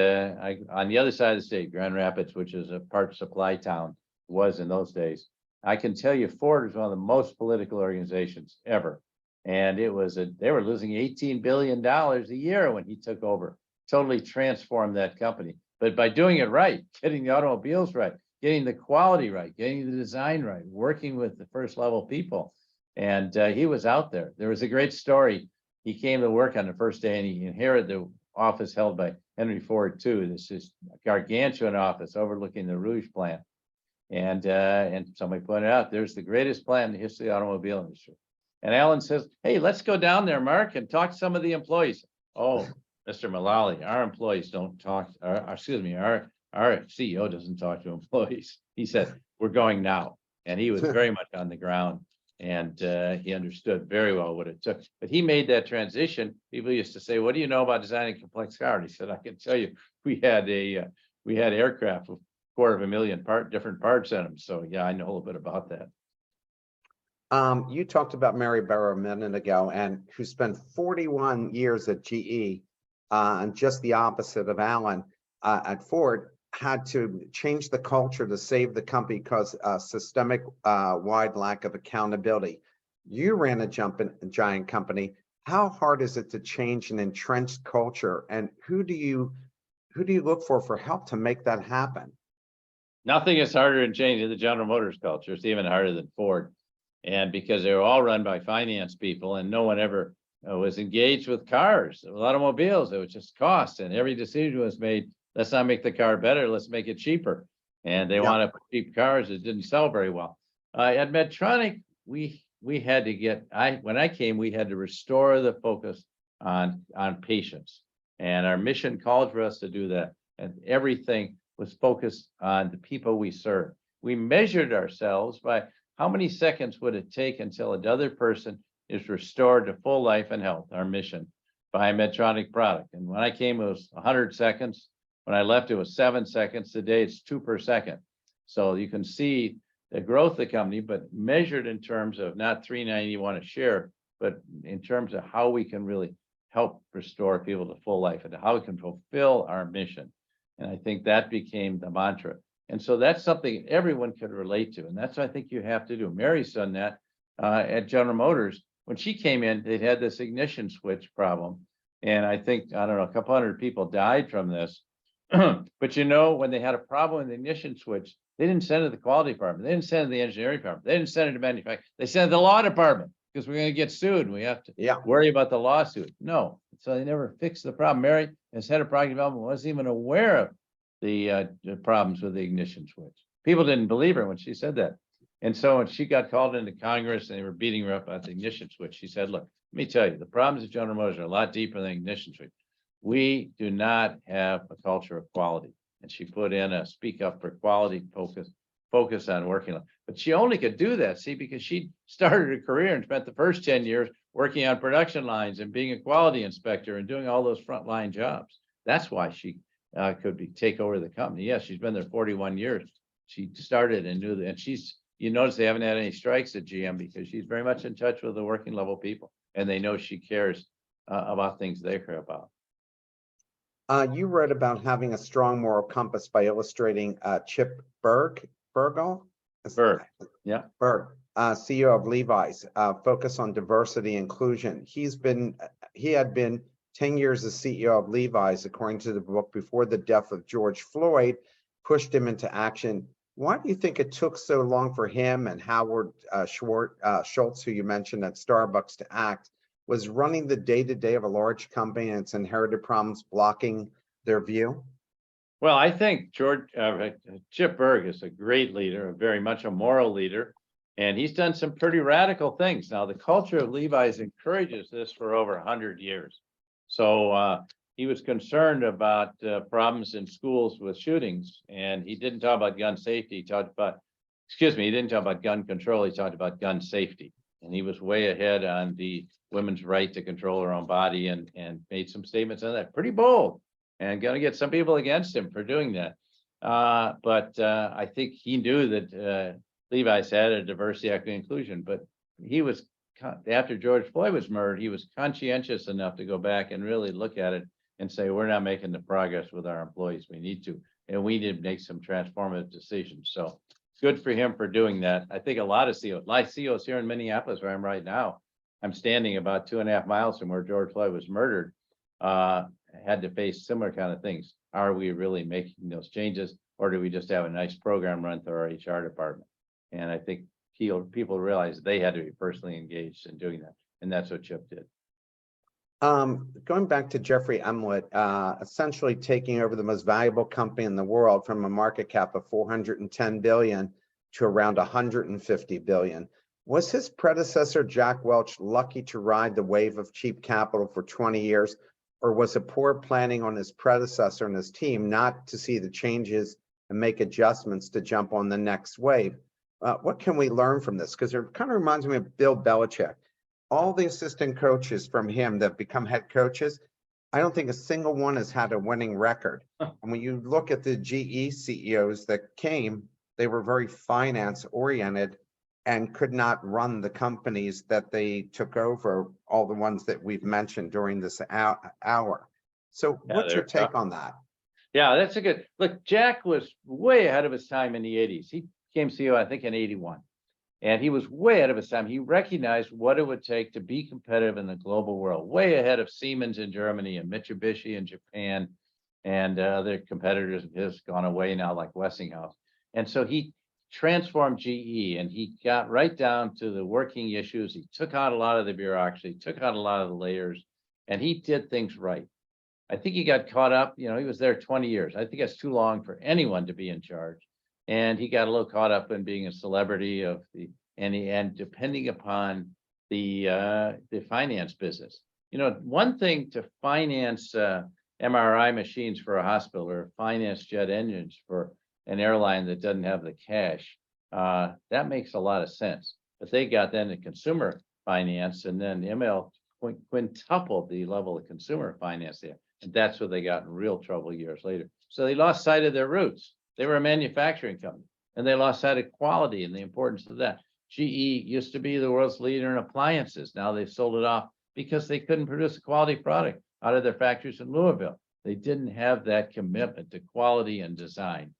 on the other side of the state, Grand Rapids, which is a part supply town, was in those days. I can tell you, Ford was one of the most political organizations ever. And they were losing $18 billion a year when he took over. Totally transformed that company. But by doing it right, getting the automobiles right, getting the quality right, getting the design right, working with the first level people. And he was out there. There was a great story. He came to work on the first day and he inherited the office held by Henry Ford too. This is a gargantuan office overlooking the Rouge plant. And somebody pointed out, there's the greatest plant in the history of the automobile industry. And Alan says, hey, let's go down there, Mark, and talk to some of the employees. Oh, Mr. Mulally, our employees don't talk, our CEO doesn't talk to employees. He said, we're going now. And he was very much on the ground, and he understood very well what it took. But he made that transition. People used to say, what do you know about designing a complex car? And he said, I can tell you, we had aircraft with 250,000 different parts in them. So yeah, I know a little bit about that. You talked about Mary Barra a minute ago, and who spent 41 years at GE, and just the opposite of Alan at Ford, had to change the culture to save the company because systemic wide lack of accountability. You ran a giant company. How hard is it to change an entrenched culture, and who do you look for help to make that happen? Nothing is harder than changing the General Motors culture. It's even harder than Ford. And because they were all run by finance people and no one ever was engaged with cars, automobiles, it was just cost. And every decision was made, let's not make the car better, let's make it cheaper. And they want to put cheap cars that didn't sell very well. At Medtronic, we had to get, when I came, we had to restore the focus on patients. And our mission called for us to do that. And everything was focused on the people we serve. We measured ourselves by how many seconds would it take until another person is restored to full life and health, our mission, by a Medtronic product. And when I came, it was 100 seconds. When I left, it was 7 seconds. Today, it's 2 per second. So you can see the growth of the company, but measured in terms of not $3.91 a share, but in terms of how we can really help restore people to full life and how we can fulfill our mission. And I think that became the mantra. And so that's something everyone could relate to. And that's what I think you have to do. Mary's done that at General Motors. When she came in, they had this ignition switch problem. And I think, I don't know, a couple hundred people died from this. But you know, when they had a problem with the ignition switch, they didn't send it to the quality department. They didn't send it to the engineering department. They didn't send it to manufacturing. They sent it to the law department because we're going to get sued and we have to worry about the lawsuit. No. So they never fixed the problem. Mary, as head of product development, wasn't even aware of the problems with the ignition switch. People didn't believe her when she said that. And so when she got called into Congress and they were beating her up about the ignition switch, she said, look, let me tell you, the problems at General Motors are a lot deeper than ignition switch. We do not have a culture of quality. And she put in a speak up for quality focus on working on. But she only could do that, see, because she started her career and spent the first 10 years working on production lines and being a quality inspector and doing all those frontline jobs. That's why she could take over the company. Yes, she's been there 41 years. She started and knew that, and you notice they haven't had any strikes at GM because she's very much in touch with the working level people, and they know she cares about things they care about. You wrote about having a strong moral compass by illustrating Chip Bergh, yeah, CEO of Levi's, focus on diversity inclusion. He had been 10 years as CEO of Levi's, according to the book, before the death of George Floyd, pushed him into action. Why do you think it took so long for him and Howard Schultz, who you mentioned at Starbucks, to act? Was running the day-to-day of a large company and its inherited problems blocking their view? Well, I think Chip Bergh is a great leader, very much a moral leader, and he's done some pretty radical things. Now, the culture of Levi's encourages this for over 100 years. So he was concerned about problems in schools with shootings, and he didn't talk about gun safety. He talked about, he didn't talk about gun control. He talked about gun safety, and he was way ahead on the women's right to control her own body and made some statements on that, pretty bold, and going to get some people against him for doing that. But I think he knew that Levi's had a diversity, equity, inclusion, but he was, after George Floyd was murdered, he was conscientious enough to go back and really look at it and say, we're not making the progress with our employees we need to, and we need to make some transformative decisions. So good for him for doing that. I think a lot of CEOs, like CEOs here in Minneapolis, where I'm right now, I'm standing about 2.5 miles from where George Floyd was murdered, had to face similar kind of things. Are we really making those changes, or do we just have a nice program run through our HR department? And I think people realized they had to be personally engaged in doing that, and that's what Chip did. Going back to Jeffrey Umlet, essentially taking over the most valuable company in the world from a market cap of 410 billion to around 150 billion. Was his predecessor, Jack Welch, lucky to ride the wave of cheap capital for 20 years, or was it poor planning on his predecessor and his team not to see the changes and make adjustments to jump on the next wave? What can we learn from this? Because it kind of reminds me of Bill Belichick. All the assistant coaches from him that become head coaches, I don't think a single one has had a winning record. And when you look at the GE CEOs that came, they were very finance oriented and could not run the companies that they took over, all the ones that we've mentioned during this hour. So Yeah, what's your they're tough. take on that? Yeah, that's a good look. Jack was way ahead of his time in the 80s. He became CEO, I think, in 81. And he was way ahead of his time. He recognized what it would take to be competitive in the global world, way ahead of Siemens in Germany and Mitsubishi in Japan and other competitors of his gone away now, like Westinghouse. And so he transformed GE and he got right down to the working issues. He took out a lot of the bureaucracy, took out a lot of the layers, and he did things right. I think he got caught up, he was there 20 years. I think that's too long for anyone to be in charge. And he got a little caught up in being a celebrity of the, and depending upon the finance business. One thing to finance MRI machines for a hospital or finance jet engines for an airline that doesn't have the cash, that makes a lot of sense. But they got then the consumer finance, and then ML quintupled the level of consumer finance there. And that's where they got in real trouble years later. So they lost sight of their roots. They were a manufacturing company, and they lost sight of quality and the importance of that. GE used to be the world's leader in appliances. Now they've sold it off because they couldn't produce a quality product out of their factories in Louisville. They didn't have that commitment to quality and design.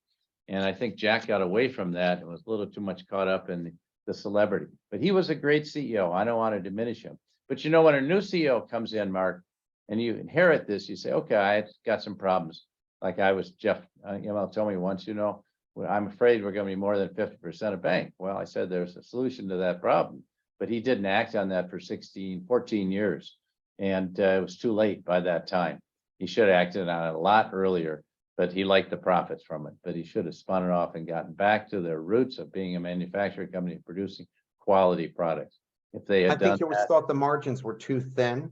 And I think Jack got away from that and was a little too much caught up in the celebrity. But he was a great CEO. I don't want to diminish him. But when a new CEO comes in, Mark, and you inherit this, you say, okay, I got some problems. Like I was, Jeff, told me once, I'm afraid we're going to be more than 50% of bank. Well, I said, there's a solution to that problem, but he didn't act on that for 14 years. And it was too late by that time. He should have acted on it a lot earlier, but he liked the profits from it, but he should have spun it off and gotten back to their roots of being a manufacturing company producing quality products. If they had I think he always thought the margins were too thin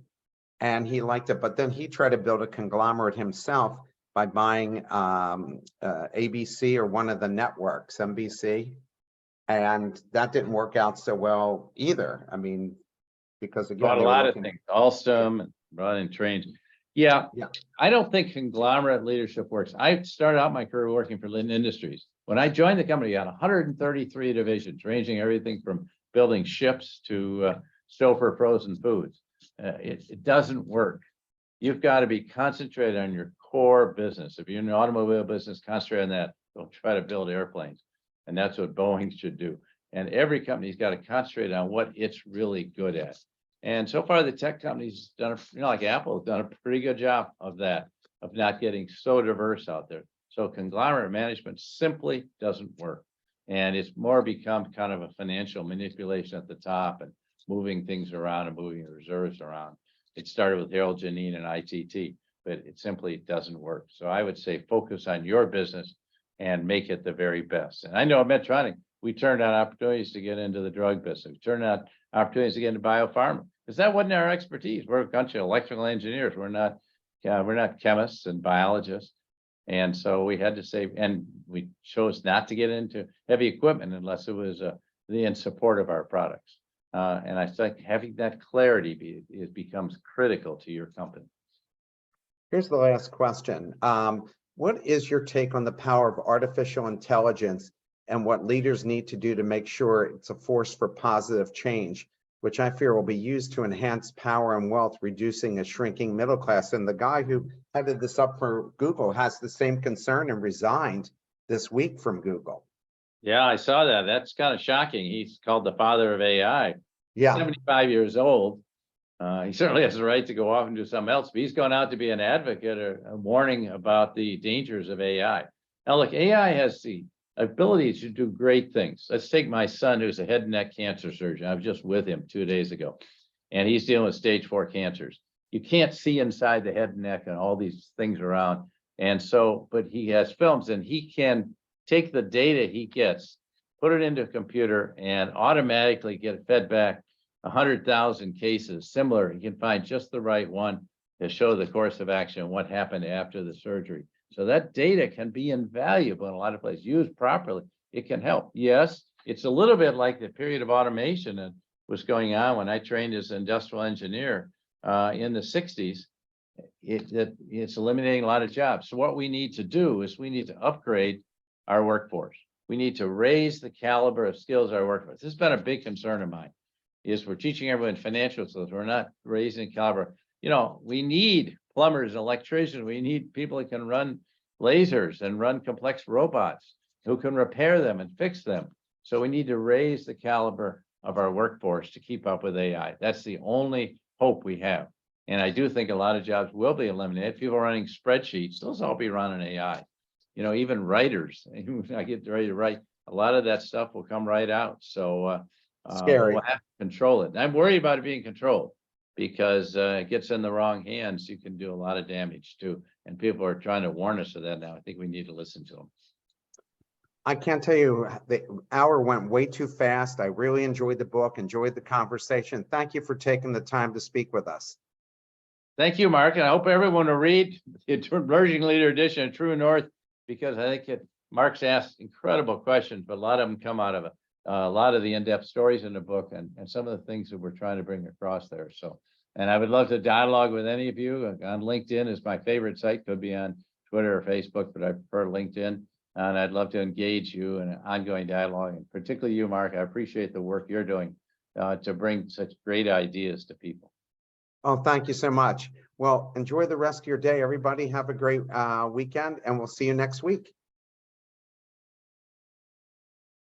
and he liked it, but then he tried to build a conglomerate himself by buying ABC or one of the networks, NBC, and that didn't work out so well either. I mean, because again, bought a lot of things, Alstom and running trains. Yeah, I don't think conglomerate leadership works. I started out my career working for Lindt Industries. When I joined the company, I had 133 divisions, ranging everything from building ships to Stouffer frozen foods. It doesn't work. You've got to be concentrated on your core business. If you're in the automobile business, concentrate on that. Don't try to build airplanes. And that's what Boeing should do. And every company's got to concentrate on what it's really good at. And so far, the tech companies done, like Apple, have done a pretty good job of that, of not getting so diverse out there. So conglomerate management simply doesn't work. And it's more become kind of a financial manipulation at the top and moving things around and moving the reserves around. It started with Harold Janine and ITT, but it simply doesn't work. So I would say focus on your business and make it the very best. And I know at Medtronic, we turned out opportunities to get into the drug business. We turned out opportunities to get into biopharma because that wasn't our expertise. We're a bunch of electrical engineers. We're not chemists and biologists. And so we had to say, and we chose not to get into heavy equipment unless it was in support of our products. And I think having that clarity it becomes critical to your company. Here's the last question. What is your take on the power of artificial intelligence and what leaders need to do to make sure it's a force for positive change, which I fear will be used to enhance power and wealth, reducing a shrinking middle class? And the guy who headed this up for Google has the same concern and resigned this week from Google. Yeah, I saw that. That's kind of shocking. He's called the father of AI. Yeah. 75 years old. He certainly has the right to go off and do something else, but he's going out to be an advocate or a warning about the dangers of AI. Now, look, AI has the ability to do great things. Let's take my son, who's a head and neck cancer surgeon. I was just with him 2 days ago, and he's dealing with stage 4 cancers. You can't see inside the head and neck and all these things around. And so, but he has films and he can take the data he gets, put it into a computer and automatically get it fed back 100,000 cases similar. He can find just the right one to show the course of action and what happened after the surgery. So that data can be invaluable in a lot of places. Used properly, it can help. Yes, it's a little bit like the period of automation that was going on when I trained as an industrial engineer in the 60s. it's eliminating a lot of jobs. So what we need to do is we need to upgrade our workforce. We need to raise the caliber of skills of our workforce. This has been a big concern of mine, is we're teaching everyone financial skills. We're not raising caliber. You know, we need plumbers and electricians. We need people that can run lasers and run complex robots who can repair them and fix them. So we need to raise the caliber of our workforce to keep up with AI. That's the only hope we have. And I do think a lot of jobs will be eliminated. People running spreadsheets, those all be run on AI. You know, even writers, I get ready to write, a lot of that stuff will come right out. So Scary. we'll have to control it. And I'm worried about it being controlled because it gets in the wrong hands. You can do a lot of damage too. And people are trying to warn us of that now. I think we need to listen to them. I can't tell you, the hour went way too fast. I really enjoyed the book, enjoyed the conversation. Thank you for taking the time to speak with us. Thank you, Mark. And I hope everyone will read the Emerging Leader Edition of True North, because I think Mark's asked incredible questions, but a lot of them come out of it. A lot of the in-depth stories in the book and some of the things that we're trying to bring across there. So, and I would love to dialogue with any of you. On LinkedIn is my favorite site, could be on Twitter or Facebook, but I prefer LinkedIn. And I'd love to engage you in an ongoing dialogue, and particularly you, Mark. I appreciate the work you're doing to bring such great ideas to people. Oh, thank you so much. Well, enjoy the rest of your day, everybody. Have a great weekend, and we'll see you next week.